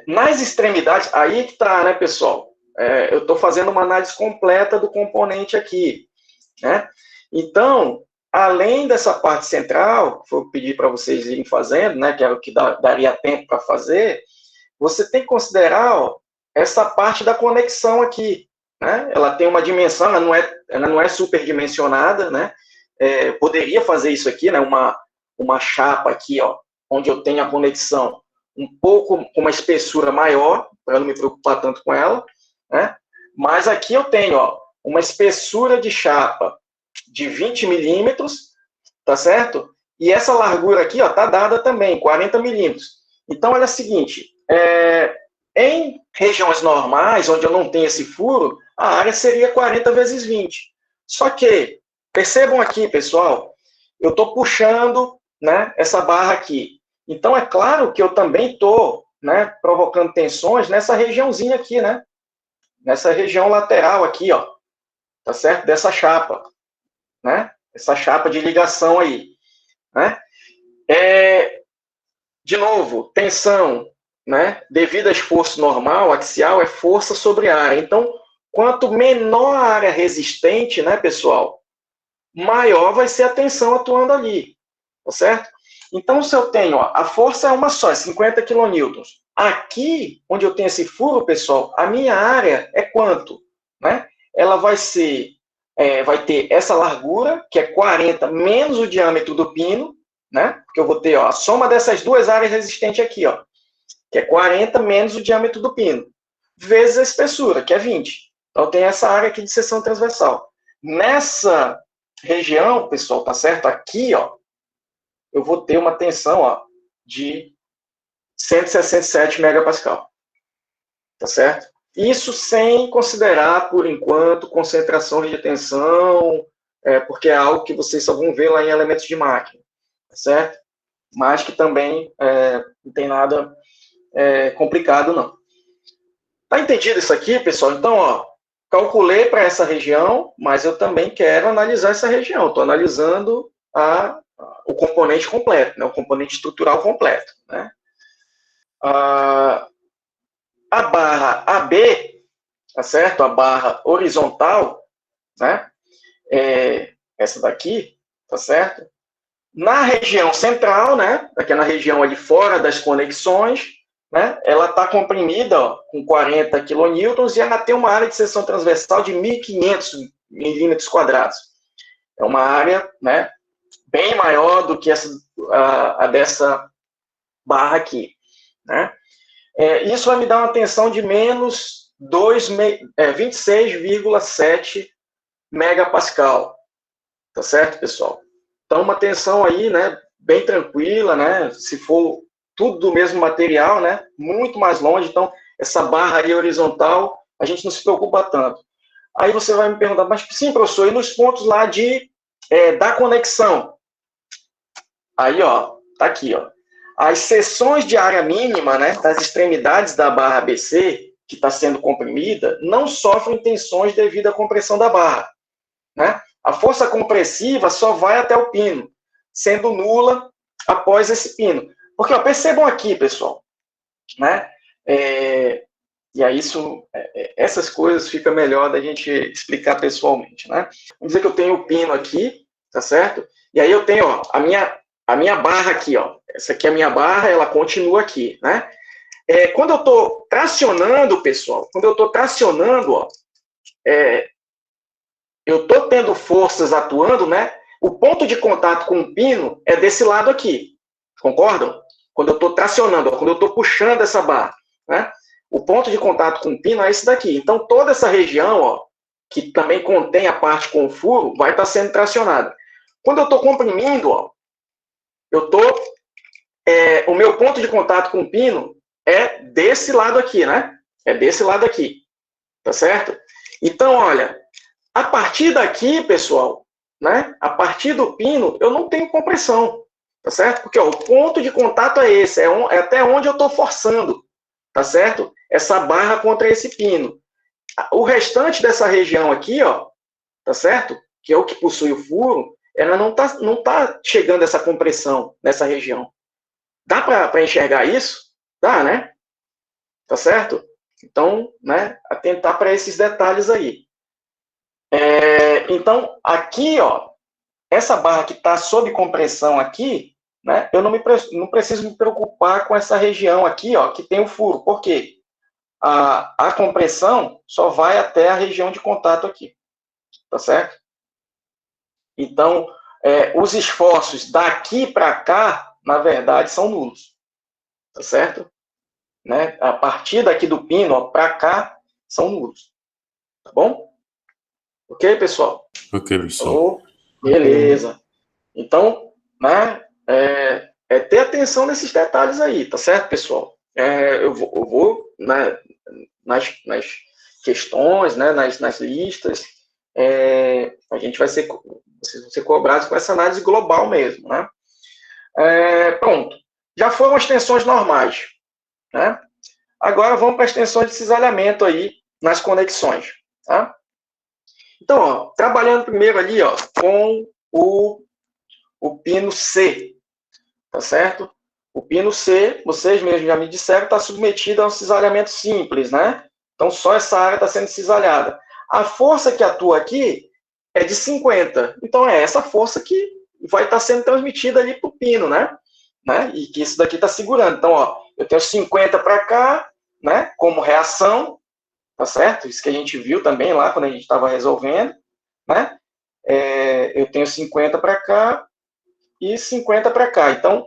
Nas extremidades, aí que tá, né, pessoal? Eu estou fazendo uma análise completa do componente aqui, né? Então, além dessa parte central, que eu pedi para vocês irem fazendo, né, que é o que daria tempo para fazer, você tem que considerar, ó, essa parte da conexão aqui, né? Ela tem uma dimensão, ela não é superdimensionada, né? Poderia fazer isso aqui, né? Uma chapa aqui, ó, onde eu tenho a conexão um pouco com uma espessura maior, para não me preocupar tanto com ela, né? Mas aqui eu tenho, ó, uma espessura de chapa de 20 milímetros, tá certo? E essa largura aqui, ó, tá dada também, 40 milímetros. Então, olha o seguinte, em regiões normais, onde eu não tenho esse furo, a área seria 40 vezes 20. Só que, percebam aqui, pessoal, eu estou puxando, né, essa barra aqui. Então, é claro que eu também estou, né, provocando tensões nessa regiãozinha aqui, né? Nessa região lateral aqui, ó. Tá certo? Dessa chapa, né? Essa chapa de ligação aí, né? De novo, tensão, né? Devido a esforço normal, axial, é força sobre área. Então, quanto menor a área resistente, né, pessoal, maior vai ser a tensão atuando ali, tá certo? Então, se eu tenho, ó, a força é uma só, é 50 kN. Aqui, onde eu tenho esse furo, pessoal, a minha área é quanto? Né? Ela vai ter essa largura, que é 40 menos o diâmetro do pino, né? Porque eu vou ter, ó, a soma dessas duas áreas resistentes aqui, ó, que é 40 menos o diâmetro do pino, vezes a espessura, que é 20. Então, eu tenho essa área aqui de seção transversal. Nessa região, pessoal, tá certo? Aqui, ó, eu vou ter uma tensão, ó, de 167 megapascal. Tá certo? Isso sem considerar, por enquanto, concentrações de tensão, porque é algo que vocês só vão ver lá em elementos de máquina. Tá certo? Mas que também não tem nada complicado, não. Tá entendido isso aqui, pessoal? Então, ó, calculei para essa região, mas eu também quero analisar essa região. Estou analisando o componente completo, né? O componente estrutural completo, né? A barra AB, tá certo? A barra horizontal, né? Essa daqui, tá certo? Na região central, né? Aqui na região ali fora das conexões, né? Ela está comprimida, ó, com 40 kN e ela tem uma área de seção transversal de 1.500 milímetros quadrados. É uma área, né, bem maior do que a dessa barra aqui, né? Isso vai me dar uma tensão de menos 26,7 megapascal. Tá certo, pessoal? Então, uma tensão aí, né, bem tranquila, né? Se for tudo do mesmo material, né? Muito mais longe. Então, essa barra aí horizontal, a gente não se preocupa tanto. Aí você vai me perguntar, mas sim, professor, e nos pontos lá da conexão? Aí, ó, tá aqui, ó. As seções de área mínima, né, das extremidades da barra ABC, que está sendo comprimida, não sofrem tensões devido à compressão da barra, né? A força compressiva só vai até o pino, sendo nula após esse pino. Porque, ó, percebam aqui, pessoal, né? E aí essas coisas fica melhor da gente explicar pessoalmente, né? Vamos dizer que eu tenho o pino aqui, tá certo? E aí eu tenho, ó, a minha barra aqui, ó. Essa aqui é a minha barra, ela continua aqui, né? Quando eu estou tracionando, pessoal, ó, eu estou tendo forças atuando, né? O ponto de contato com o pino é desse lado aqui, concordam? Quando eu estou tracionando, quando eu estou puxando essa barra, né? O ponto de contato com o pino é esse daqui. Então, toda essa região, ó, que também contém a parte com o furo, vai estar sendo tracionada. Quando eu estou comprimindo, ó, o meu ponto de contato com o pino é desse lado aqui, né? É desse lado aqui, tá certo? Então, olha, a partir daqui, pessoal, né? A partir do pino, eu não tenho compressão, tá certo? Porque ó, o ponto de contato é esse, é até onde eu estou forçando, tá certo? Essa barra contra esse pino. O restante dessa região aqui, ó, tá certo? Que é o que possui o furo, ela não tá chegando essa compressão nessa região. Dá para enxergar isso? Dá, né? Tá certo? Então, né, atentar para esses detalhes aí. Então, aqui, ó, essa barra que está sob compressão aqui, né, eu não preciso me preocupar com essa região aqui, ó, que tem o furo. Por quê? A compressão só vai até a região de contato aqui. Tá certo? Então, os esforços daqui para cá, na verdade, são nulos. Tá certo? Né? A partir daqui do pino para cá, são nulos. Tá bom? Ok, pessoal? Ok, professor. Oh, beleza. Então, né, ter atenção nesses detalhes aí, tá certo, pessoal? Eu vou né, nas questões, né, nas listas, a gente vai ser cobrados com essa análise global mesmo, né? Pronto. Já foram as tensões normais, né? Agora vamos para as tensões de cisalhamento aí nas conexões, tá? Então, ó, trabalhando primeiro ali, ó, com o pino C, tá certo? O pino C, vocês mesmos já me disseram, está submetido a um cisalhamento simples, né? Então, só essa área está sendo cisalhada. A força que atua aqui é de 50. Então, é essa força que vai estar sendo transmitida ali para o pino, né? E que isso daqui está segurando. Então, ó, eu tenho 50 para cá, né? Como reação, tá certo? Isso que a gente viu também lá quando a gente estava resolvendo, né? Eu tenho 50 para cá e 50 para cá. Então,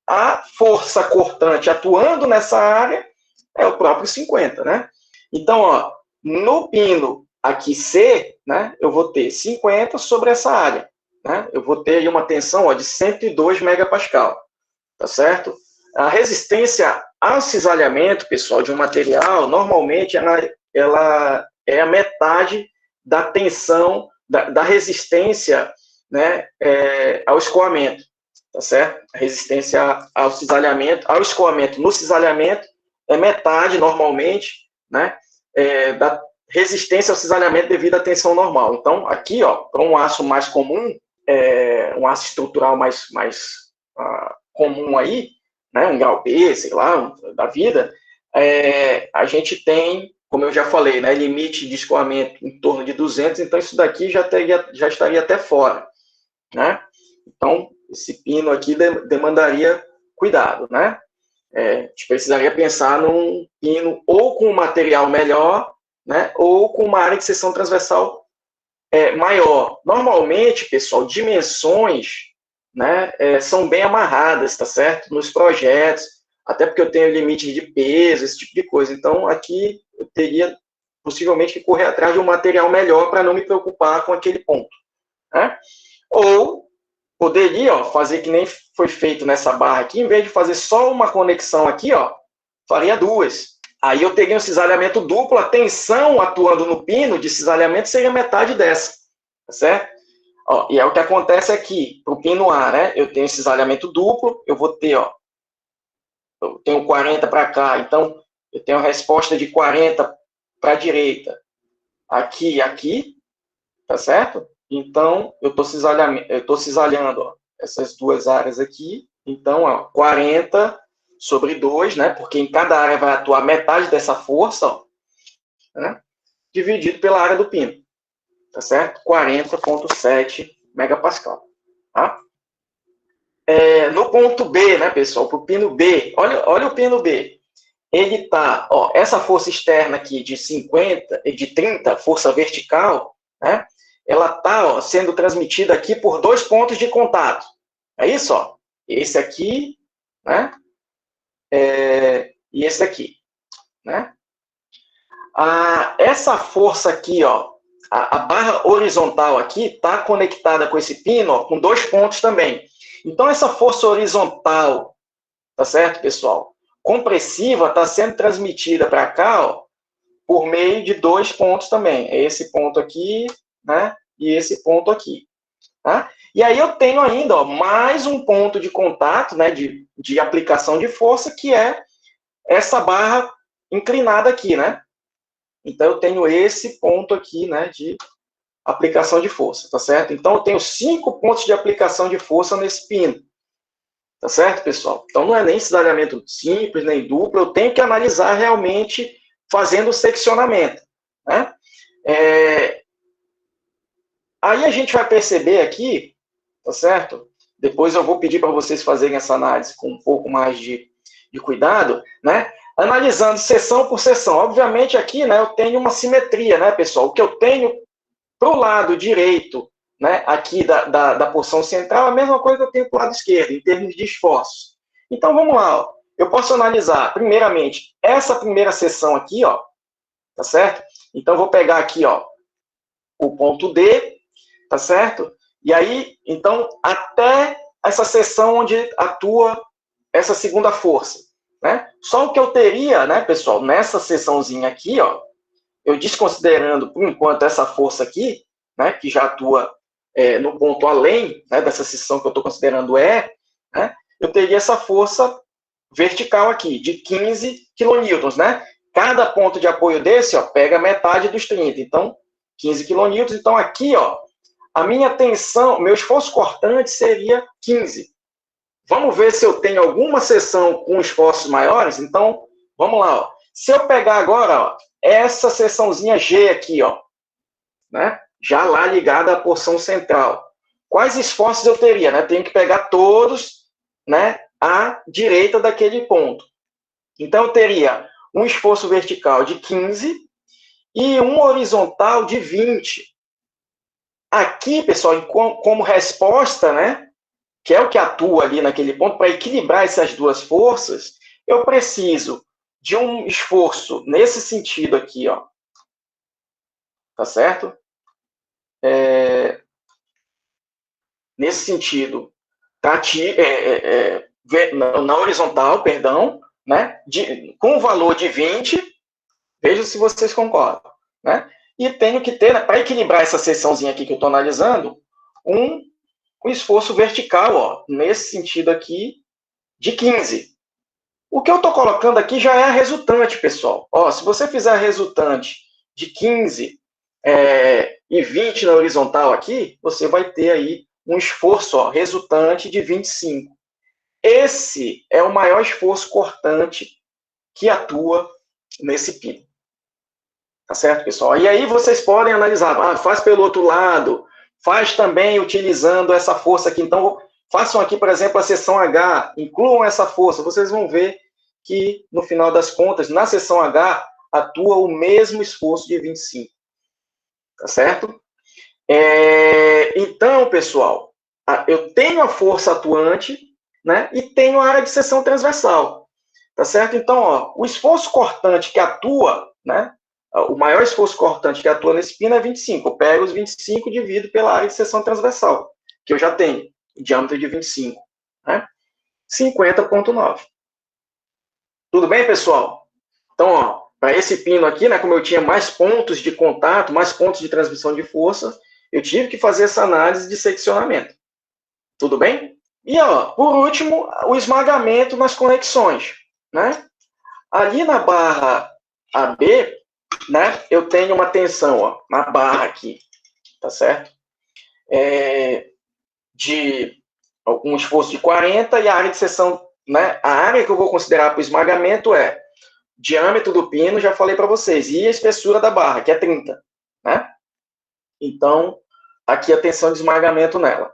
a força cortante atuando nessa área é o próprio 50, né? Então, ó, no pino aqui C, né, eu vou ter 50 sobre essa área, né? Eu vou ter aí uma tensão, ó, de 102 megapascal, tá certo? A resistência ao cisalhamento, pessoal, de um material, normalmente ela é a metade da tensão, da resistência, né, ao escoamento, tá certo? A resistência ao cisalhamento, ao escoamento no cisalhamento é metade, normalmente, né, da resistência ao cisalhamento devido à tensão normal. Então, aqui, ó, para um aço mais comum, um aço estrutural mais comum aí, né, um grau B, sei lá, da vida, a gente tem, como eu já falei, né, limite de escoamento em torno de 200, então isso daqui já estaria até fora, né? Então, esse pino aqui demandaria cuidado, né? A gente precisaria pensar num pino ou com um material melhor, né, ou com uma área de seção transversal maior. Normalmente, pessoal, dimensões, né, são bem amarradas, tá certo? Nos projetos, até porque eu tenho limite de peso, esse tipo de coisa. Então, aqui eu teria possivelmente que correr atrás de um material melhor para não me preocupar com aquele ponto, né? Ou poderia, ó, fazer que nem foi feito nessa barra aqui, em vez de fazer só uma conexão aqui, ó, faria duas. Aí eu teria um cisalhamento duplo, a tensão atuando no pino de cisalhamento seria metade dessa, tá certo? Ó, e é o que acontece aqui, para o pino A, né? Eu tenho cisalhamento duplo, eu vou ter, ó, eu tenho 40 para cá, então eu tenho a resposta de 40 para a direita, aqui e aqui, tá certo? Então, eu estou cisalhando, ó, essas duas áreas aqui. Então, ó, 40 sobre 2, né? Porque em cada área vai atuar metade dessa força, ó, né? Dividido pela área do pino. Tá certo? 40,7 megapascal. Tá? No ponto B, né, pessoal? Para o pino B. Olha o pino B. Ele tá, ó, essa força externa aqui de 50, de 30, força vertical, né? ela está sendo transmitida aqui por 2 pontos de contato. É isso, ó. Esse aqui, né? E esse aqui, né? Essa força aqui, ó, a barra horizontal aqui está conectada com esse pino, ó, com 2 pontos também. Então, essa força horizontal, tá certo, pessoal? Compressiva está sendo transmitida para cá, ó, por meio de 2 pontos também. É esse ponto aqui, né? E esse ponto aqui. Tá? E aí eu tenho ainda, ó, mais um ponto de contato, né? De aplicação de força, que é essa barra inclinada aqui, né? Então eu tenho esse ponto aqui, né? De aplicação de força, tá certo? Então eu tenho 5 pontos de aplicação de força nesse pino. Tá certo, pessoal? Então não é nem cidadamento simples, nem duplo, eu tenho que analisar realmente fazendo o seccionamento, né? Aí a gente vai perceber aqui, tá certo? Depois eu vou pedir para vocês fazerem essa análise com um pouco mais de cuidado, né? Analisando seção por seção. Obviamente aqui, né, eu tenho uma simetria, né, pessoal? O que eu tenho para o lado direito, né, aqui da porção central, a mesma coisa que eu tenho para o lado esquerdo, em termos de esforço. Então, vamos lá, ó. Eu posso analisar, primeiramente, essa primeira seção aqui, ó, tá certo? Então, eu vou pegar aqui, ó, o ponto D, tá certo? E aí, então, até essa seção onde atua essa segunda força, né? Só o que eu teria, né, pessoal, nessa seçãozinha aqui, ó, eu desconsiderando, por enquanto, essa força aqui, né, que já atua no ponto além, né, dessa seção que eu estou considerando né, eu teria essa força vertical aqui, de 15 kN, né? Cada ponto de apoio desse, ó, pega metade dos 30, então, 15 kN. Então, aqui, ó, a minha tensão, meu esforço cortante seria 15. Vamos ver se eu tenho alguma seção com esforços maiores? Então, vamos lá, ó. Se eu pegar agora, ó, essa seçãozinha G aqui, ó, né? Já lá ligada à porção central. Quais esforços eu teria, né? Tenho que pegar todos, né, à direita daquele ponto. Então, eu teria um esforço vertical de 15 e um horizontal de 20. Aqui, pessoal, como resposta, né, que é o que atua ali naquele ponto, para equilibrar essas duas forças, eu preciso de um esforço nesse sentido aqui, ó. Tá certo? Nesse sentido, tá, na horizontal, perdão, né, com o valor de 20, veja se vocês concordam, né? E tenho que ter, né, para equilibrar essa seçãozinha aqui que eu estou analisando, um esforço vertical, ó, nesse sentido aqui, de 15. O que eu estou colocando aqui já é a resultante, pessoal. Ó, se você fizer a resultante de 15 e 20 na horizontal aqui, você vai ter aí um esforço, ó, resultante de 25. Esse é o maior esforço cortante que atua nesse pino. Tá certo, pessoal? E aí vocês podem analisar, faz pelo outro lado, faz também utilizando essa força aqui. Então, façam aqui, por exemplo, a seção H, incluam essa força. Vocês vão ver que, no final das contas, na seção H, atua o mesmo esforço de 25. Tá certo? Então, pessoal, eu tenho a força atuante, né, e tenho a área de seção transversal. Tá certo? Então, ó, o esforço cortante que atua, né, o maior esforço cortante que atua nesse pino é 25. Eu pego os 25 e divido pela área de seção transversal, que eu já tenho, diâmetro de 25. Né? 50,9. Tudo bem, pessoal? Então, para esse pino aqui, né, como eu tinha mais pontos de contato, mais pontos de transmissão de força, eu tive que fazer essa análise de seccionamento. Tudo bem? E, ó, por último, o esmagamento nas conexões. Né? Ali na barra AB, né, eu tenho uma tensão, ó, na barra aqui, tá certo? De um esforço de 40 e a área de seção, né, a área que eu vou considerar para o esmagamento é diâmetro do pino, já falei para vocês, e a espessura da barra, que é 30, né? Então, aqui a tensão de esmagamento nela.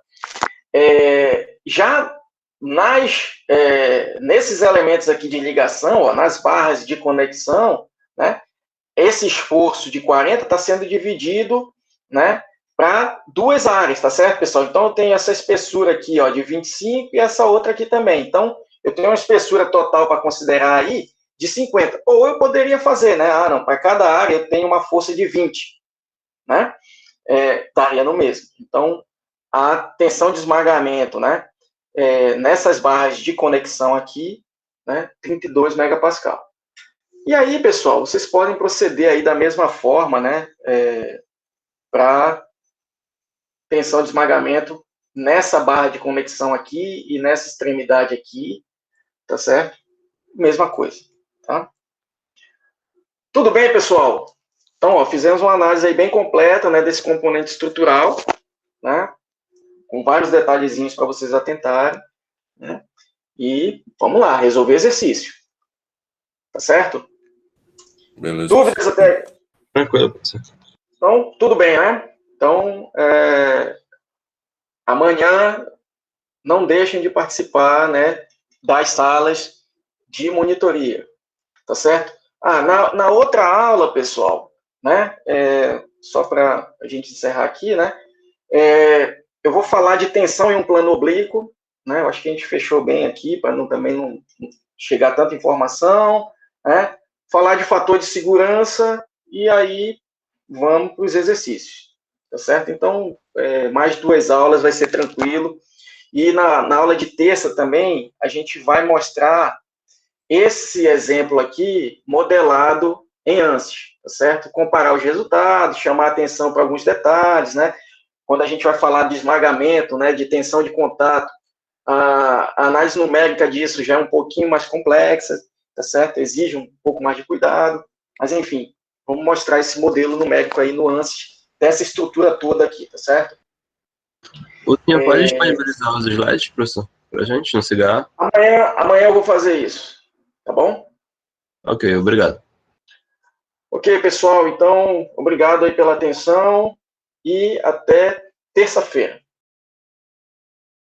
Já nesses elementos aqui de ligação, ó, nas barras de conexão, né, esse esforço de 40 está sendo dividido, né, para duas áreas, tá certo, pessoal? Então, eu tenho essa espessura aqui, ó, de 25 e essa outra aqui também. Então, eu tenho uma espessura total para considerar aí de 50. Ou eu poderia fazer, né? Ah, não, para cada área eu tenho uma força de 20, né? Daria no mesmo. Então, a tensão de esmagamento, né? Nessas barras de conexão aqui, né? 32 megapascal. E aí, pessoal, vocês podem proceder aí da mesma forma, né? Para tensão de esmagamento nessa barra de conexão aqui e nessa extremidade aqui, tá certo? Mesma coisa, tá? Tudo bem, pessoal? Então, ó, fizemos uma análise aí bem completa, né, desse componente estrutural, né, com vários detalhezinhos para vocês atentarem, né, e vamos lá, resolver exercício, tá certo? Beleza. Dúvidas até? Tranquilo, professor. Então, tudo bem, né? Então, amanhã não deixem de participar, né, das salas de monitoria, tá certo? Na outra aula, pessoal, né, só para a gente encerrar aqui, né, eu vou falar de tensão em um plano oblíquo, né, eu acho que a gente fechou bem aqui, para também não chegar tanta informação, né, falar de fator de segurança, e aí vamos para os exercícios, tá certo? Então, mais 2 aulas vai ser tranquilo, e na aula de terça também, a gente vai mostrar esse exemplo aqui modelado em ANSYS, tá certo? Comparar os resultados, chamar atenção para alguns detalhes, né? Quando a gente vai falar de esmagamento, né, de tensão de contato, a análise numérica disso já é um pouquinho mais complexa, tá certo? Exige um pouco mais de cuidado, mas enfim, vamos mostrar esse modelo numérico aí no ANSYS, dessa estrutura toda aqui, tá certo? O senhor pode disponibilizar os slides, professor, para a gente, no cigarro? Amanhã eu vou fazer isso, tá bom? Ok, obrigado. Ok, pessoal, então, obrigado aí pela atenção e até terça-feira.